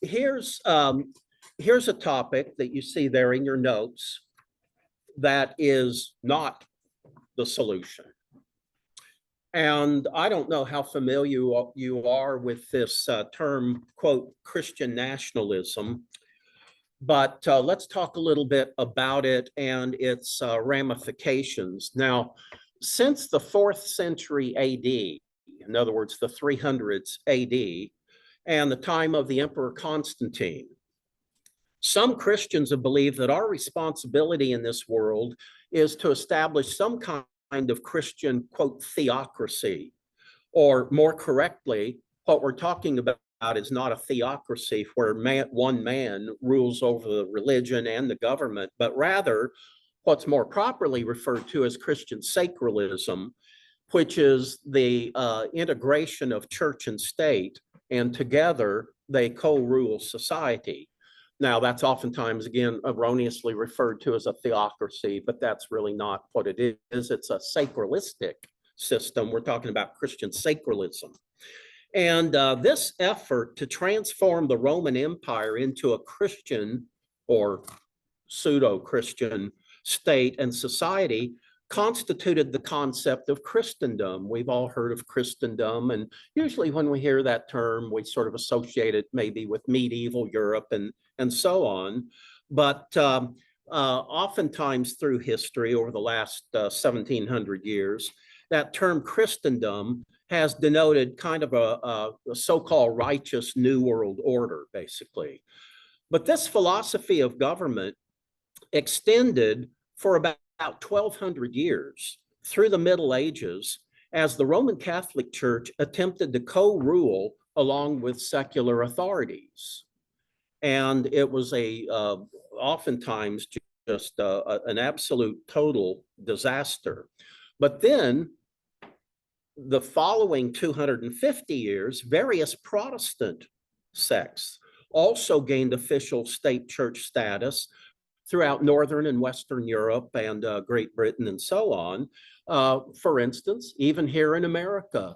here's a topic that you see there in your notes that is not the solution. And I don't know how familiar you are with this term, quote, Christian nationalism, but let's talk a little bit about it and its ramifications. Now, since the 4th century AD, in other words, the 300s AD, and the time of the Emperor Constantine, some Christians have believed that our responsibility in this world is to establish some kind of Christian, quote, theocracy, or more correctly, what we're talking about is not a theocracy where one man rules over the religion and the government, but rather what's more properly referred to as Christian sacralism, which is the integration of church and state, and together they co-rule society. Now, that's oftentimes, again, erroneously referred to as a theocracy, but that's really not what it is. It's a sacralistic system. We're talking about Christian sacralism. And this effort to transform the Roman Empire into a Christian or pseudo-Christian state and society constituted the concept of Christendom. We've all heard of Christendom, and usually when we hear that term, we sort of associate it maybe with medieval Europe and so on. But oftentimes through history over the last 1700 years, that term Christendom has denoted kind of a so-called righteous New World Order, basically. But this philosophy of government extended for about 1200 years through the Middle Ages as the Roman Catholic Church attempted to co-rule along with secular authorities. And it was oftentimes just an absolute total disaster. But then the following 250 years, various Protestant sects also gained official state church status throughout Northern and Western Europe and Great Britain and so on. For instance, even here in America,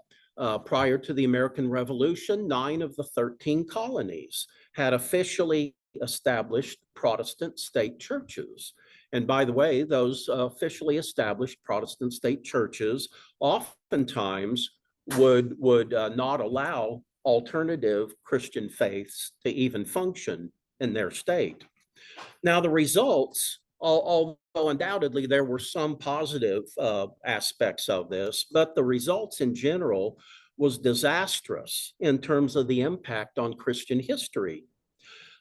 prior to the American Revolution, 9 of the 13 colonies had officially established Protestant state churches. And by the way, those officially established Protestant state churches oftentimes would not allow alternative Christian faiths to even function in their state. Now, the results, although undoubtedly there were some positive aspects of this, but the results in general was disastrous in terms of the impact on Christian history.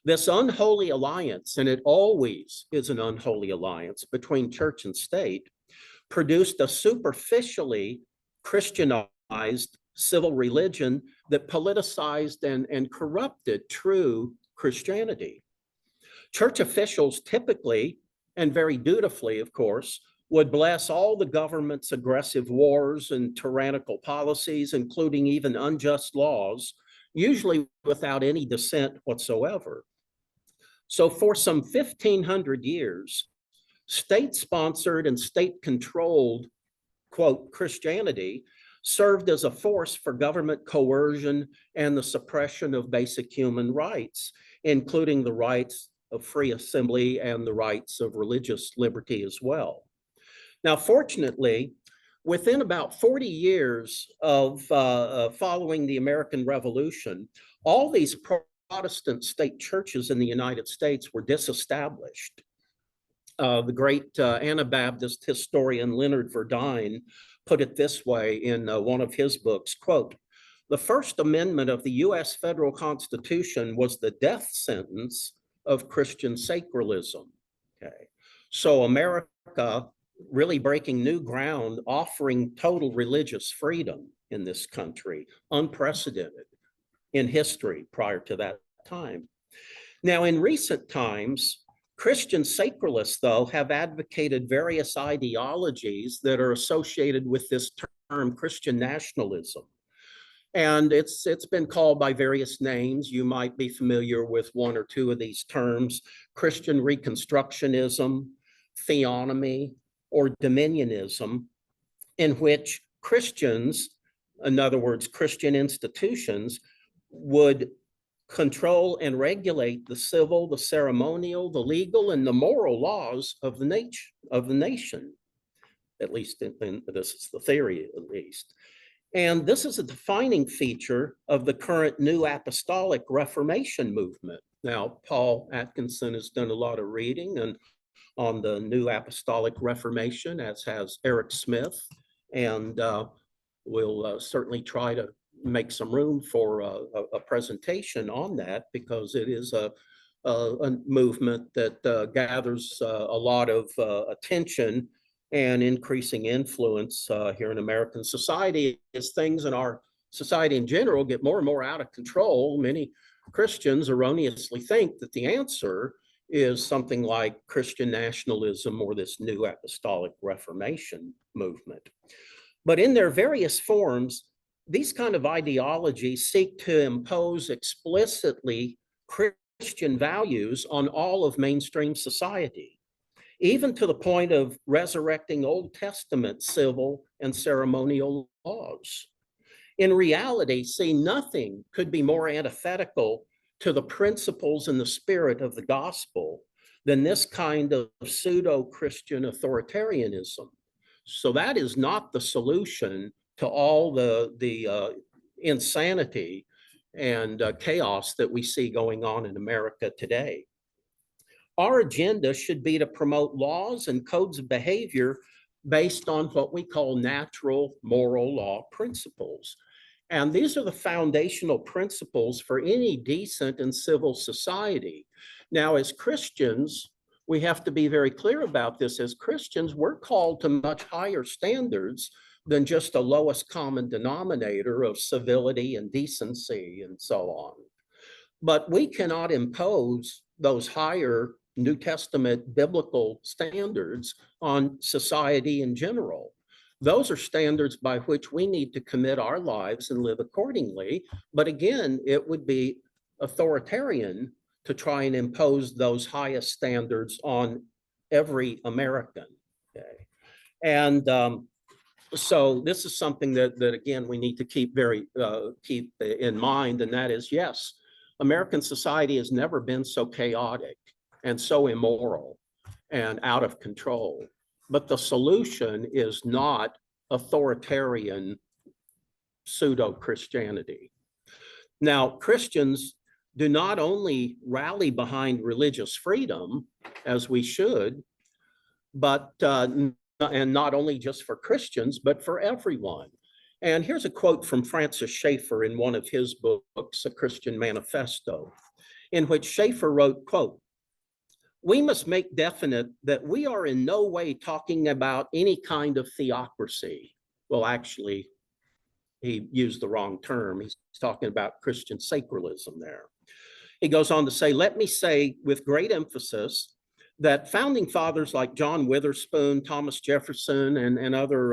This unholy alliance, and it always is an unholy alliance between church and state, produced a superficially Christianized civil religion that politicized and corrupted true Christianity. Church officials typically, and very dutifully, of course, would bless all the government's aggressive wars and tyrannical policies, including even unjust laws, usually without any dissent whatsoever. So for some 1,500 years, state-sponsored and state-controlled, quote, Christianity served as a force for government coercion and the suppression of basic human rights, including the rights of free assembly and the rights of religious liberty as well. Now, fortunately, within about 40 years of following the American Revolution, all these Protestant state churches in the United States were disestablished. The great Anabaptist historian Leonard Verdine put it this way in one of his books, quote, "The First Amendment of the US federal Constitution was the death sentence of Christian sacralism." Okay, so America really breaking new ground, offering total religious freedom in this country, unprecedented in history prior to that time. Now, in recent times, Christian sacralists, though, have advocated various ideologies that are associated with this term Christian nationalism. And it's been called by various names. You might be familiar with one or two of these terms: Christian Reconstructionism, theonomy, or dominionism, in which Christians, in other words, Christian institutions, would control and regulate the civil, the ceremonial, the legal, and the moral laws of the nation. At least this is the theory, at least. And this is a defining feature of the current New Apostolic Reformation movement. Now, Paul Atkinson has done a lot of reading on the New Apostolic Reformation, as has Eric Smith, and we'll certainly try to make some room for a presentation on that, because it is a movement that gathers a lot of attention and increasing influence here in American society, as things in our society in general get more and more out of control. Many Christians erroneously think that the answer is something like Christian nationalism or this New Apostolic Reformation movement. But in their various forms, these kind of ideologies seek to impose explicitly Christian values on all of mainstream society, even to the point of resurrecting Old Testament civil and ceremonial laws. In reality, see, nothing could be more antithetical to the principles and the spirit of the gospel than this kind of pseudo-Christian authoritarianism. So that is not the solution to all the insanity and chaos that we see going on in America today. Our agenda should be to promote laws and codes of behavior based on what we call natural moral law principles. And these are the foundational principles for any decent and civil society. Now, as Christians, we have to be very clear about this. As Christians, we're called to much higher standards than just a lowest common denominator of civility and decency and so on. But we cannot impose those higher New Testament biblical standards on society in general. Those are standards by which we need to commit our lives and live accordingly. But again, it would be authoritarian to try and impose those highest standards on every American. Okay? And so this is something that again, we need to keep keep in mind, and that is, yes, American society has never been so chaotic and so immoral and out of control. But the solution is not authoritarian pseudo-Christianity. Now, Christians do not only rally behind religious freedom, as we should, but and not only just for Christians, but for everyone. And here's a quote from Francis Schaeffer in one of his books, A Christian Manifesto, in which Schaeffer wrote, quote, "We must make definite that we are in no way talking about any kind of theocracy." Well, actually, he used the wrong term. He's talking about Christian sacralism there. He goes on to say, "Let me say with great emphasis that founding fathers like John Witherspoon, Thomas Jefferson, and other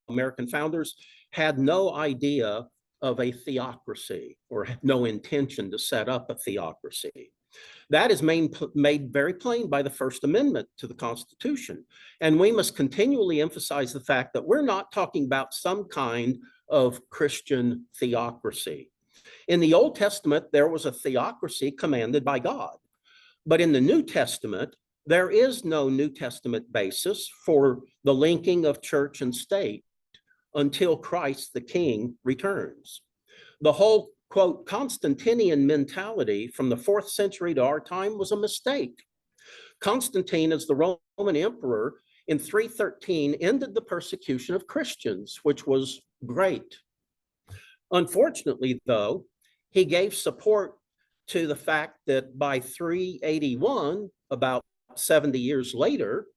American founders had no idea of a theocracy or had no intention to set up a theocracy. That is made very plain by the First Amendment to the Constitution. And we must continually emphasize the fact that we're not talking about some kind of Christian theocracy. In the Old Testament, there was a theocracy commanded by God. But in the New Testament, there is no New Testament basis for the linking of church and state until Christ the King returns. The whole, quote, Constantinian mentality from the 4th century to our time was a mistake. Constantine, as the Roman emperor in 313, ended the persecution of Christians, which was great. Unfortunately, though, he gave support to the fact that by 381, about 70 years later,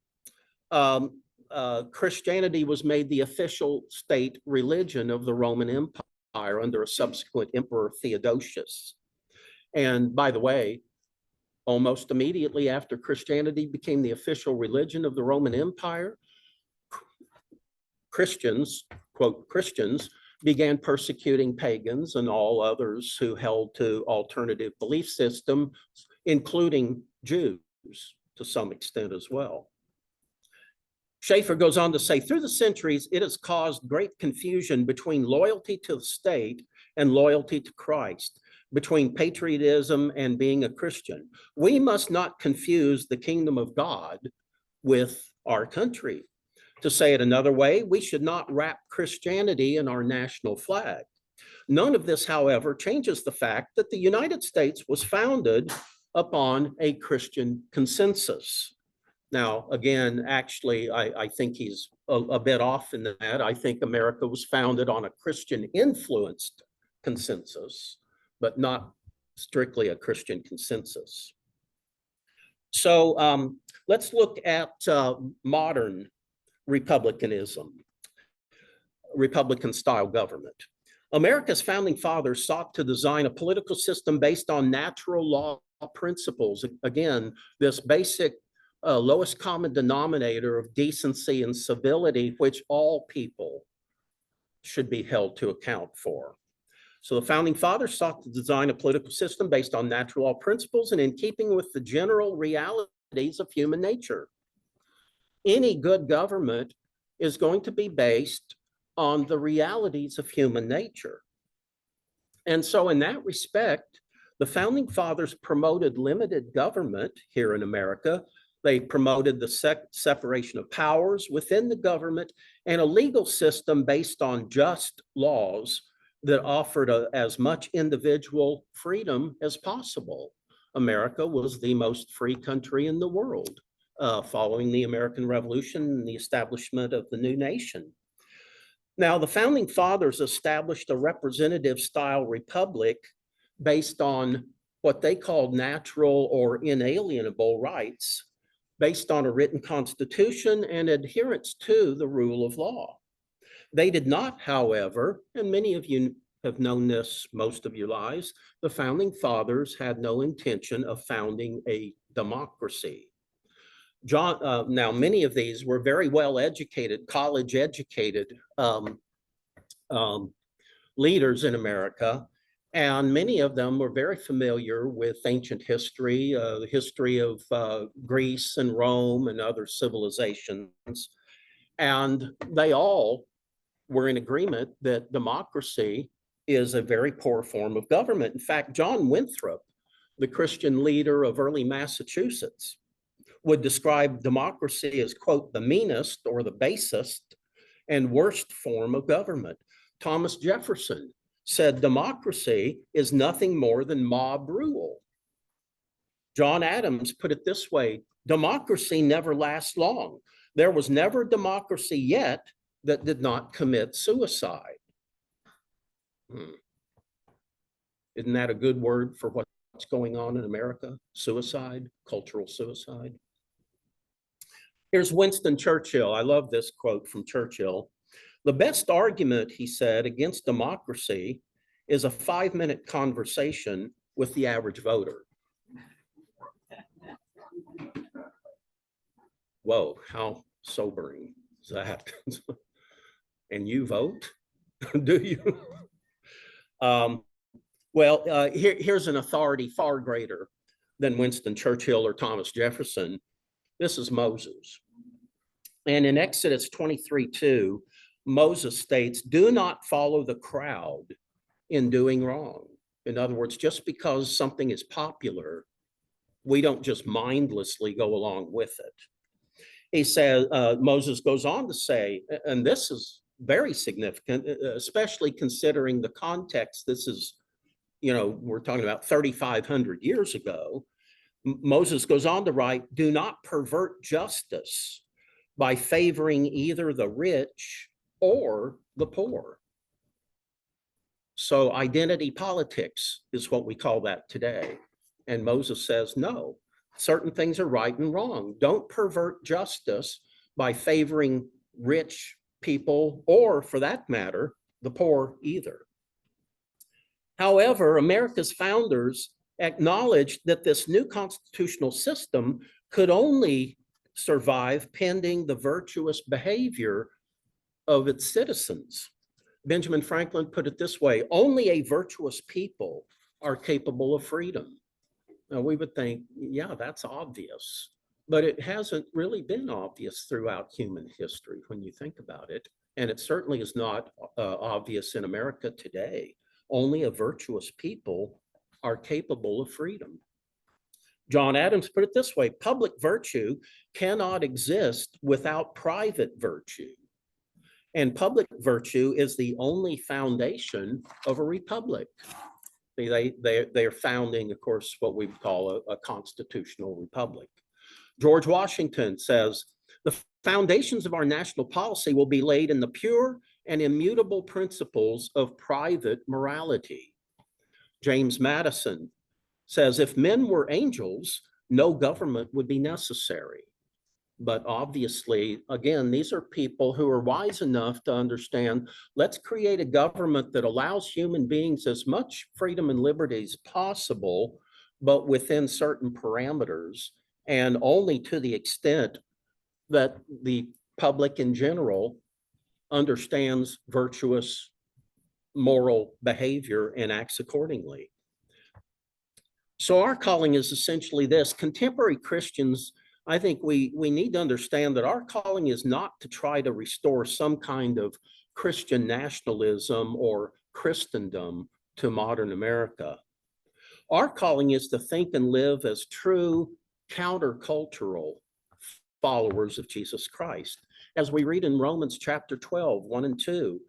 Christianity was made the official state religion of the Roman Empire under a subsequent emperor, Theodosius. And by the way, almost immediately after Christianity became the official religion of the Roman Empire, Christians, quote, Christians, began persecuting pagans and all others who held to alternative belief systems, including Jews to some extent as well. Schaeffer goes on to say, through the centuries, it has caused great confusion between loyalty to the state and loyalty to Christ, between patriotism and being a Christian. We must not confuse the kingdom of God with our country. To say it another way, we should not wrap Christianity in our national flag. None of this, however, changes the fact that the United States was founded upon a Christian consensus. Now, again, actually, I think he's a bit off in that. I think America was founded on a Christian-influenced consensus, but not strictly a Christian consensus. So let's look at modern republicanism, Republican-style government. America's founding fathers sought to design a political system based on natural law principles. Again, this basic lowest common denominator of decency and civility, which all people should be held to account for. So the founding fathers sought to design a political system based on natural law principles and in keeping with the general realities of human nature. Any good government is going to be based on the realities of human nature. And so in that respect, the founding fathers promoted limited government here in America. They promoted the separation of powers within the government and a legal system based on just laws that offered as much individual freedom as possible. America was the most free country in the world following the American Revolution and the establishment of the new nation. Now, the founding fathers established a representative style republic based on what they called natural or inalienable rights, based on a written constitution and adherence to the rule of law. They did not, however, and many of you have known this most of your lives, the founding fathers had no intention of founding a democracy. Now, many of these were very well educated, college educated leaders in America, and many of them were very familiar with ancient history, the history of Greece and Rome and other civilizations. And they all were in agreement that democracy is a very poor form of government. In fact, John Winthrop, the Christian leader of early Massachusetts, would describe democracy as, quote, the meanest or the basest and worst form of government. Thomas Jefferson said democracy is nothing more than mob rule. John Adams put it this way: democracy never lasts long. There was never democracy yet that did not commit suicide. Isn't that a good word for what's going on in America? Suicide, cultural suicide. Here's Winston Churchill. I love this quote from Churchill. The best argument, he said, against democracy is a 5-minute conversation with the average voter. Whoa, how sobering is that? And you vote? Do you? Here's an authority far greater than Winston Churchill or Thomas Jefferson. This is Moses. And in Exodus 23:2, Moses states, do not follow the crowd in doing wrong. In other words, just because something is popular, we don't just mindlessly go along with it. He says, Moses goes on to say, and this is very significant, especially considering the context. This is, we're talking about 3,500 years ago. Moses goes on to write, do not pervert justice by favoring either the rich or the poor. So identity politics is what we call that today. And Moses says, no, certain things are right and wrong. Don't pervert justice by favoring rich people or, for that matter, the poor either. However, America's founders acknowledged that this new constitutional system could only survive pending the virtuous behavior of its citizens. Benjamin Franklin put it this way: only a virtuous people are capable of freedom. Now, we would think, yeah, that's obvious, but it hasn't really been obvious throughout human history when you think about it. And it certainly is not obvious in America today. Only a virtuous people are capable of freedom. John Adams put it this way: public virtue cannot exist without private virtue. And public virtue is the only foundation of a republic. They are founding, of course, what we would call a constitutional republic. George Washington says, the foundations of our national policy will be laid in the pure and immutable principles of private morality. James Madison says, if men were angels, no government would be necessary. But obviously, again, these are people who are wise enough to understand, let's create a government that allows human beings as much freedom and liberty as possible, but within certain parameters, and only to the extent that the public in general understands virtuous moral behavior and acts accordingly. So our calling is essentially this: contemporary Christians, I think we need to understand that our calling is not to try to restore some kind of Christian nationalism or Christendom to modern America. Our calling is to think and live as true countercultural followers of Jesus Christ. As we read in Romans chapter 12, 1 and 2,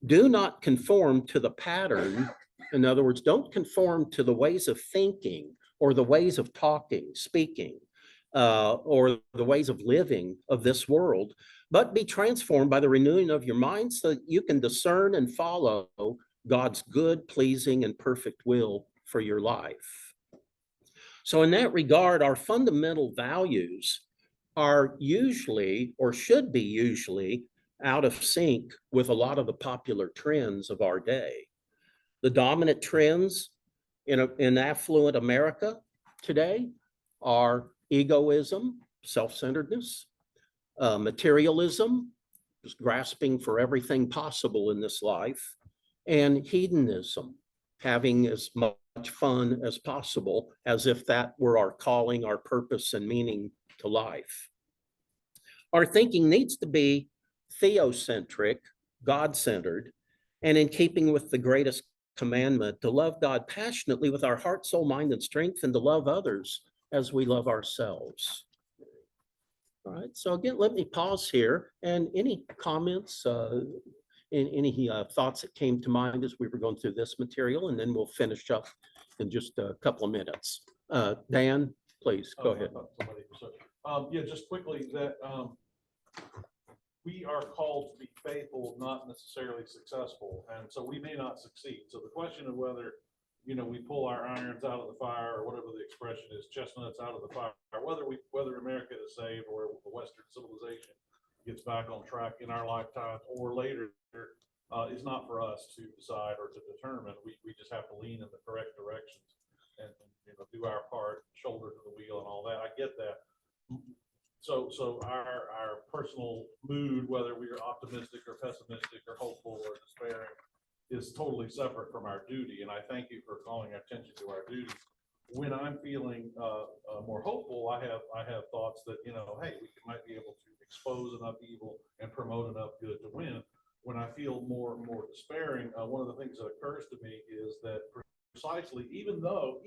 do not conform to the pattern. In other words, don't conform to the ways of thinking or the ways of talking, speaking, or the ways of living of this world, but be transformed by the renewing of your mind so that you can discern and follow God's good, pleasing, and perfect will for your life. So in that regard, our fundamental values are usually, or should be usually, out of sync with a lot of the popular trends of our day. The dominant trends in affluent America today are egoism, self-centeredness, materialism, just grasping for everything possible in this life, and hedonism, having as much fun as possible, as if that were our calling, our purpose, and meaning to life. Our thinking needs to be theocentric, God-centered, and in keeping with the greatest commandment, to love God passionately with our heart, soul, mind, and strength, and to love others as we love ourselves. All right, so again, let me pause here, and any comments, any thoughts that came to mind as we were going through this material, and then we'll finish up in just a couple of minutes. Dan, please, go
Oh,
ahead.
I thought somebody was up. Yeah, just quickly that we are called to be faithful, not necessarily successful, and so we may not succeed. So the question of whether, you know, we pull our irons out of the fire, or whatever the expression is, chestnuts out of the fire, whether America is saved or the Western civilization gets back on track in our lifetime or later, is not for us to decide or to determine. We just have to lean in the correct directions and you know, do our part, shoulder to the wheel and all that. I get that. So our personal mood, whether we are optimistic or pessimistic or hopeful or despairing, is totally separate from our duty. And I thank you for calling attention to our duties. When I'm feeling more hopeful, I have thoughts that, you know, hey, we might be able to expose enough evil and promote enough good to win. When I feel more despairing, one of the things that occurs to me is that precisely, even though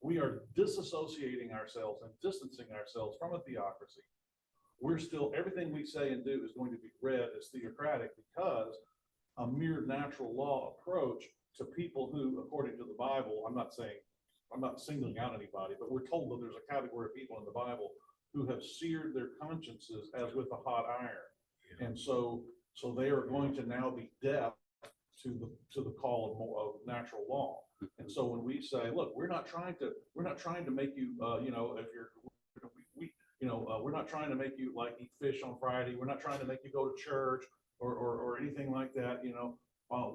we are disassociating ourselves and distancing ourselves from a theocracy, we're still, everything we say and do is going to be read as theocratic, because a mere natural law approach to people who, according to the Bible, I'm not singling out anybody, but we're told that there's a category of people in the Bible who have seared their consciences as with a hot iron. And so they are going to now be deaf to the call of natural law. And so when we say, look, we're not trying to make you, you know, if you're, we're not trying to make you like eat fish on Friday. We're not trying to make you go to church or anything like that. You know,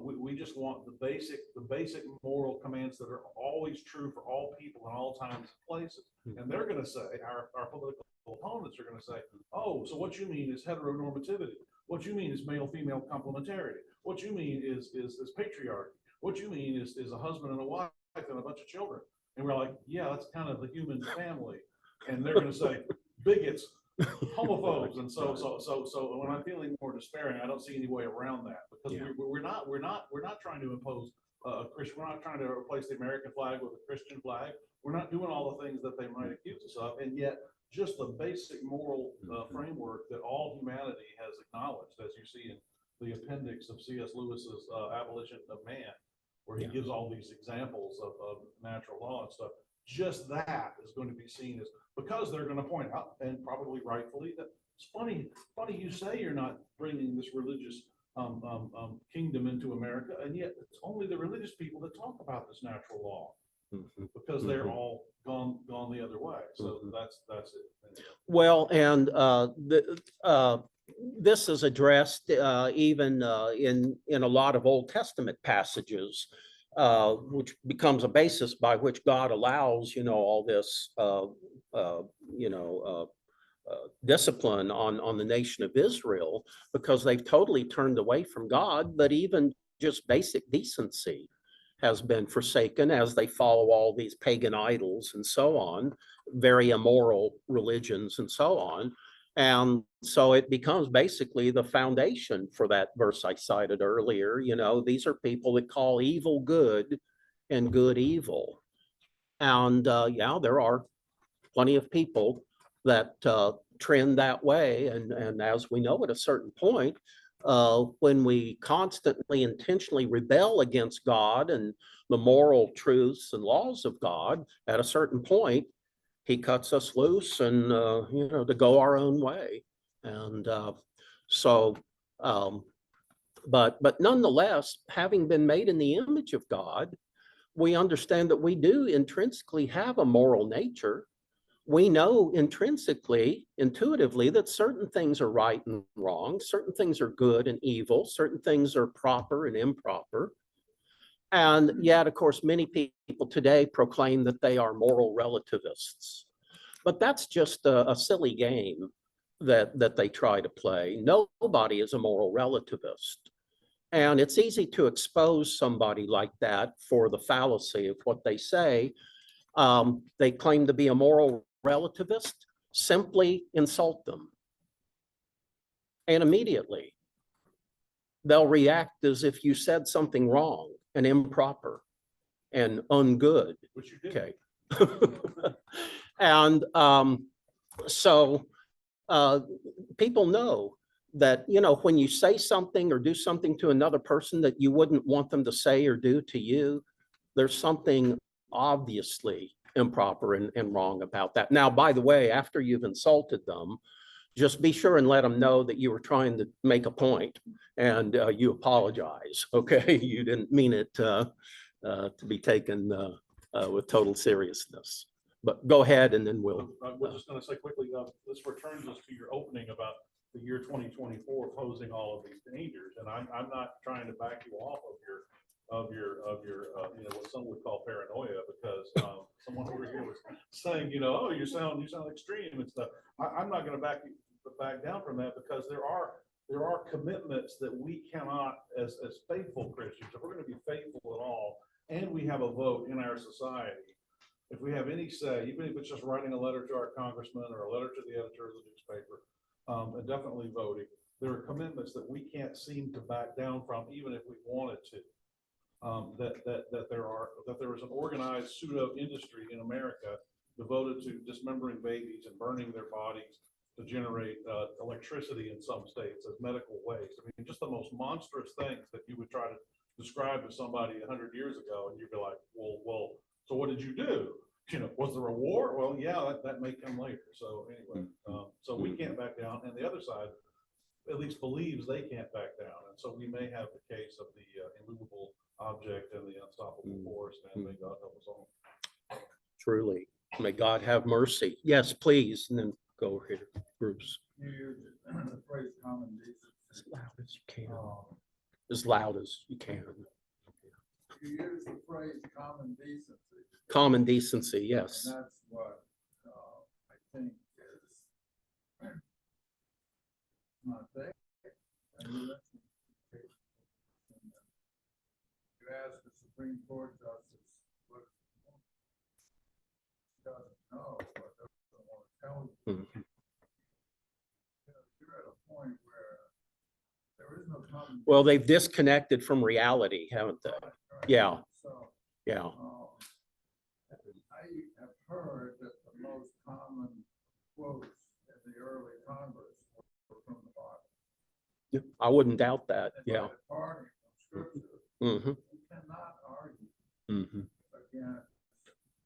we just want the basic moral commands that are always true for all people in all times and places. And they're going to say, our political opponents are going to say, oh, so what you mean is heteronormativity. What you mean is male-female complementarity. What you mean is patriarchy. What you mean is a husband and a wife and a bunch of children. And we're like, yeah, that's kind of the human family. And they're going to say bigots, homophobes. And so when I'm feeling more despairing, I don't see any way around that, because we're not trying to impose a Christian. We're not trying to replace the American flag with a Christian flag. We're not doing all the things that they might accuse us of. And yet, just the basic moral framework that all humanity has acknowledged, as you see in the appendix of C.S. Lewis's Abolition of Man, where he gives all these examples of natural law and stuff. Just that is going to be seen as, because they're going to point out, and probably rightfully, that it's funny you say you're not bringing this religious kingdom into America, and yet it's only the religious people that talk about this natural law, because they're all gone the other way. So that's it.
Well, and this is addressed even in a lot of Old Testament passages, which becomes a basis by which God allows, you know, all this, discipline on the nation of Israel, because they've totally turned away from God. But even just basic decency has been forsaken as they follow all these pagan idols and so on, very immoral religions and so on. And so it becomes basically the foundation for that verse I cited earlier. You know, these are people that call evil good and good evil. And there are plenty of people that trend that way. And as we know, at a certain point, when we constantly intentionally rebel against God and the moral truths and laws of God, at a certain point, he cuts us loose and, to go our own way. And but nonetheless, having been made in the image of God, we understand that we do intrinsically have a moral nature. We know intrinsically, intuitively, that certain things are right and wrong, certain things are good and evil, certain things are proper and improper. And yet, of course, many people today proclaim that they are moral relativists. But that's just a silly game that they try to play. Nobody is a moral relativist. And it's easy to expose somebody like that for the fallacy of what they say. They claim to be a moral relativist. Simply insult them. And immediately, they'll react as if you said something wrong and improper and ungood.
Which you did.
Okay. And people know that, you know, when you say something or do something to another person that you wouldn't want them to say or do to you, there's something obviously improper and wrong about that. Now, by the way, after you've insulted them, just be sure and let them know that you were trying to make a point and you apologize, okay? You didn't mean it to be taken with total seriousness. But go ahead and then we'll.
We're just gonna say quickly, this returns us to your opening about the year 2024 posing all of these dangers. And I'm not trying to back you off of your you know, what some would call paranoia, because someone over here was saying, you know, oh, you sound extreme and stuff. I'm not gonna back down from that, because there are commitments that we cannot, as faithful Christians, if we're gonna be faithful at all, and we have a vote in our society, if we have any say, even if it's just writing a letter to our congressman or a letter to the editor of the newspaper, and definitely voting, there are commitments that we can't seem to back down from, even if we wanted to. That there is an organized pseudo industry in America devoted to dismembering babies and burning their bodies to generate electricity in some states as medical waste. I mean, just the most monstrous things that you would try to describe to somebody 100 years ago, and you'd be like, well, so what did you do? You know, was there a war? Well, yeah, that may come later. So anyway, so we can't back down, and the other side at least believes they can't back down, and so we may have the case of the immovable object and the unstoppable force, and may God help us all.
Truly, may God have mercy. Yes, please, and then go over here, Bruce.
You use the phrase common
As
decency.
loud as you can. As loud as you can.
You use the phrase common decency.
Common decency, yes.
And that's what I think is not there. And you listen to cases, and you ask the Supreme Court justice what he doesn't know, or doesn't want to tell you.
Mhm.
You know, you're at a point where there is no common.
Well, they've disconnected from reality, haven't they?
Right.
Yeah,
So,
yeah.
I have heard that the most common quotes in the early Congress were from the Bible.
I wouldn't doubt that.
And
Yeah.
by departing from Scripture,
Mm-hmm.
you cannot argue
Mm-hmm.
against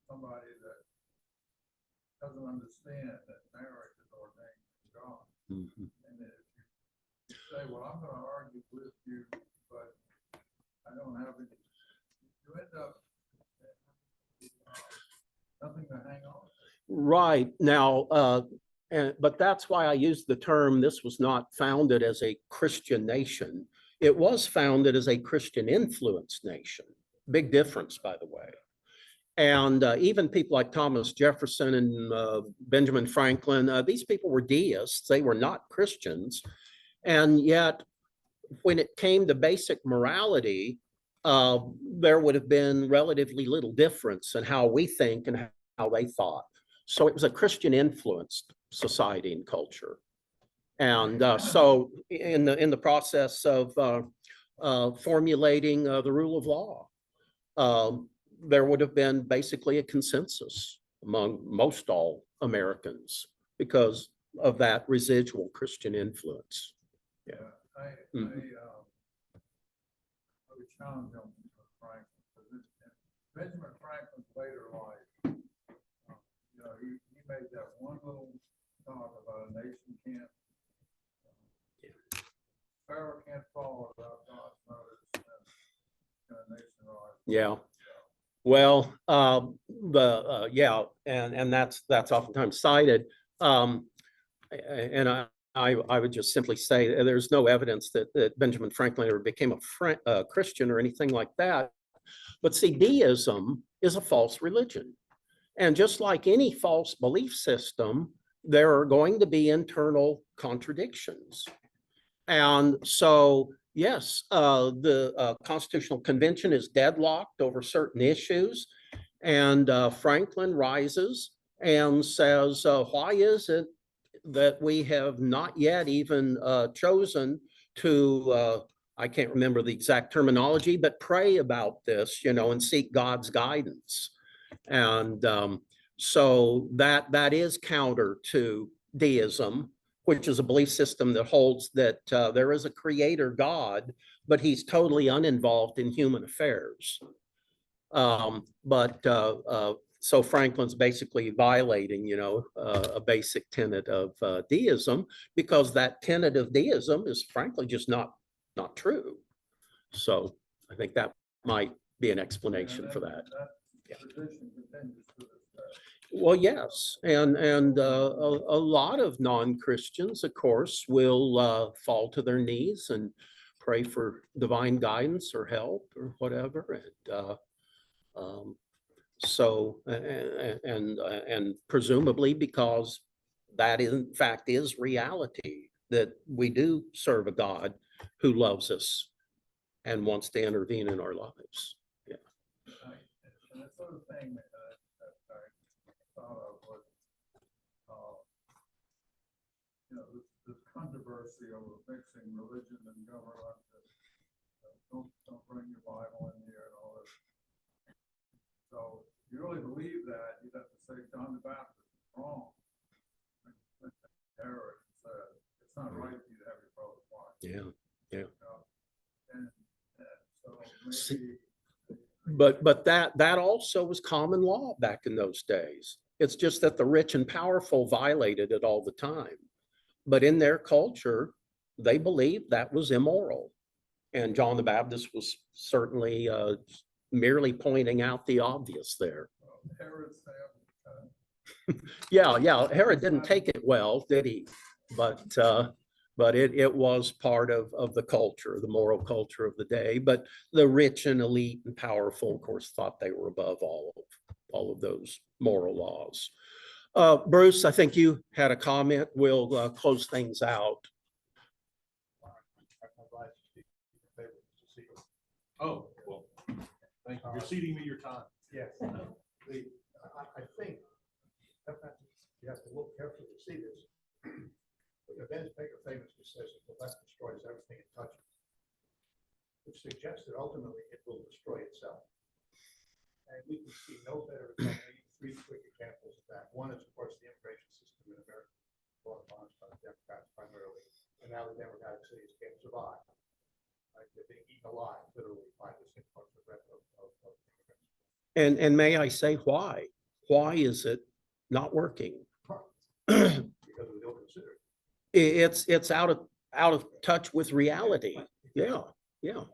somebody that doesn't understand that marriage is ordained from God.
Mm-hmm.
And if you say, well, I'm going to argue with you, but I don't have any, you end up nothing to hang on.
Right now, but that's why I used the term, this was not founded as a Christian nation. It was founded as a Christian influenced nation. Big difference, by the way. And even people like Thomas Jefferson and Benjamin Franklin, these people were deists. They were not Christians. And yet, when it came to basic morality, there would have been relatively little difference in how we think and how they thought. So it was a Christian influenced society and culture. And so in the process of formulating the rule of law, there would have been basically a consensus among most all Americans because of that residual Christian influence.
Yeah, I
Mhm.
would challenge him, Franklin, because Benjamin Franklin's later life, you know, he made that one little talk about a nation can't, Pharaoh can't fall without God's notice, and a nation rise.
Yeah. Well, yeah, and that's oftentimes cited. And I would just simply say there's no evidence that Benjamin Franklin ever became a Christian or anything like that. But see, deism is a false religion. And just like any false belief system, there are going to be internal contradictions. And so, yes, the Constitutional Convention is deadlocked over certain issues. And Franklin rises and says, why is it that we have not yet even chosen to, I can't remember the exact terminology, but pray about this, you know, and seek God's guidance. And so that is counter to deism. which is a belief system that holds that there is a creator God, but he's totally uninvolved in human affairs. So Franklin's basically violating, a basic tenet of deism, because that tenet of deism is frankly just not true. So I think that might be an explanation for that. Yeah.
Tradition continues to this day.
Well, yes, and a lot of non-Christians, of course, will fall to their knees and pray for divine guidance or help or whatever. And presumably because that in fact is reality, that we do serve a God who loves us and wants to intervene in our lives. Yeah.
And the sort of thing that I thought of was, this controversy over mixing religion and government. Don't bring your Bible in here and all this. So if you really believe that, you'd have to say John the Baptist is wrong. Herod said it's not right for you to have your brother's wife.
Yeah. Yeah.
And so
See,
maybe.
but that also was common law back in those days. It's just that the rich and powerful violated it all the time. But in their culture, they believed that was immoral. And John the Baptist was certainly merely pointing out the obvious there.
Herod's
Yeah. Herod didn't take it well, did he? But it was part of the culture, the moral culture of the day. But the rich and elite and powerful, of course, thought they were above all of those moral laws. Bruce, I think you had a comment. We'll close things out.
Oh, well, thank you. You're ceding me your time.
Yes. I think sometimes you have to look carefully to see this. But Dennis Baker famously says that the left destroys everything it touches, which suggests that ultimately it will destroy itself. And we can see no better example, three quick examples of that. One is, of course, the immigration system in America, brought on by the Democrats primarily, and now the Democratic cities can't survive. Right? They're being eaten alive, literally, by this influx of immigrants.
And may I say why? Why is it not working?
Because we don't consider it.
It's out of touch with reality. Yeah.
You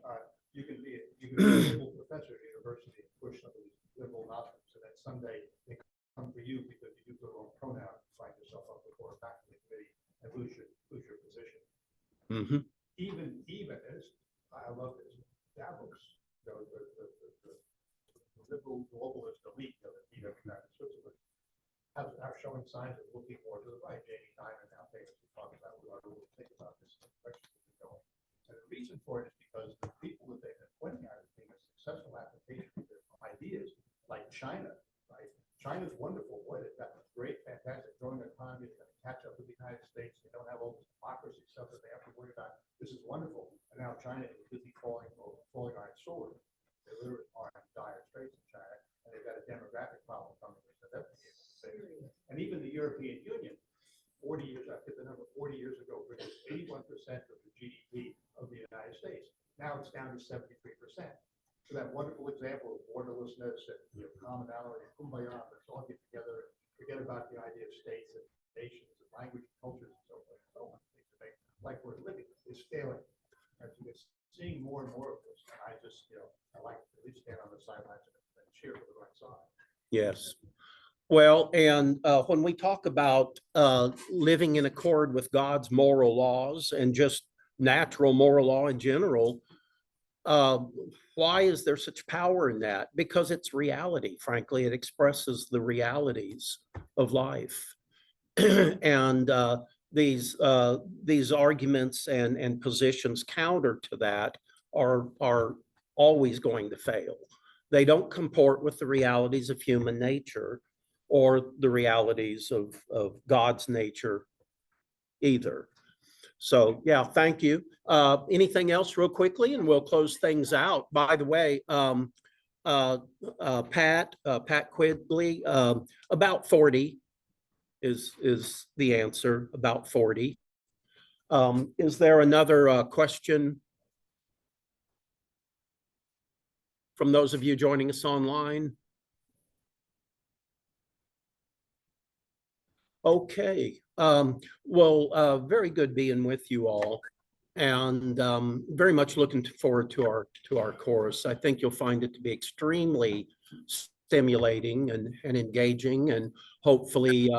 can be a liberal professor at university and push some of these liberal doctrines, so that someday they come to you because you use the wrong pronoun, find yourself up before a faculty committee and lose your position.
Mm-hmm.
Even as I love this, Davos, the liberal globalist elite of the United Switzerland, are showing signs of looking more to the right. Jamie Dimon now famously talking about what do we think about this direction going. And the reason for it is because the people that they've been pointing out as being a successful application of their ideas, like China, right? China's wonderful. Boy, they've got a great, fantastic growing economy. They're going to catch up with the United States. They don't have all this democracy stuff that they have to worry about. This is wonderful. And now China is busy falling on its sword. They literally are in dire straits in China, and they've got a demographic problem coming. And even the European Union, 40 years, I get the number, 40 years ago, produced 81% of the GDP of the United States. Now it's down to 73%. So that wonderful example of borderlessness and commonality, kumbaya, let's all get together and forget about the idea of states and nations and language and cultures and so forth and so on. Things that make life worth living is failing. And so we're seeing more and more of this. And I just, I like to at least stand on the sidelines and cheer for the right side.
Yes. Well, and when we talk about living in accord with God's moral laws and just natural moral law in general, why is there such power in that? Because it's reality, frankly. It expresses the realities of life. And these arguments and positions counter to that are always going to fail. They don't comport with the realities of human nature or the realities of God's nature either. So yeah, thank you. Anything else real quickly, and we'll close things out. By the way, Pat Quigley, about 40 is the answer, about 40. Is there another question from those of you joining us online? Okay, well, very good being with you all, and very much looking forward to our course. I think you'll find it to be extremely stimulating and engaging, and hopefully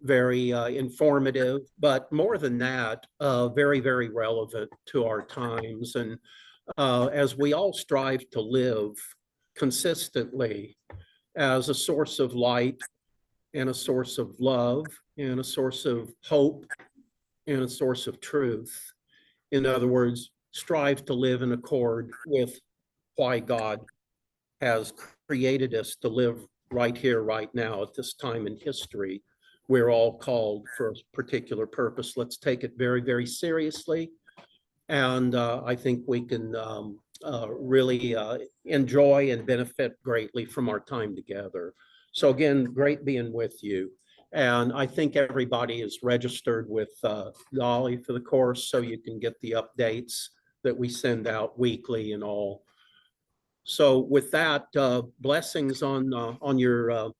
very informative, but more than that, very, very relevant to our times. And as we all strive to live consistently as a source of light and a source of love and a source of hope and a source of truth. In other words, strive to live in accord with why God has created us to live right here, right now, at this time in history. We're all called for a particular purpose. Let's take it very, very seriously. And I think we can really enjoy and benefit greatly from our time together. So again, great being with you. And I think everybody is registered with Dolly for the course, so you can get the updates that we send out weekly and all. So with that, blessings on your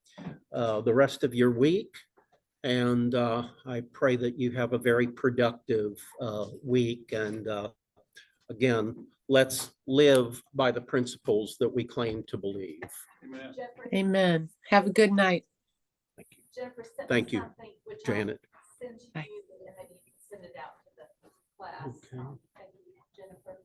the rest of your week. And I pray that you have a very productive week. And again, let's live by the principles that we claim to believe.
Amen.
Jeffrey,
Amen. Have a good night.
Thank you.
Jeffrey sent me
Thank you,
something which I'll
Janet.
send to
Bye.
you, and maybe you can send it out to the class.
Okay.
Thank you, Jennifer.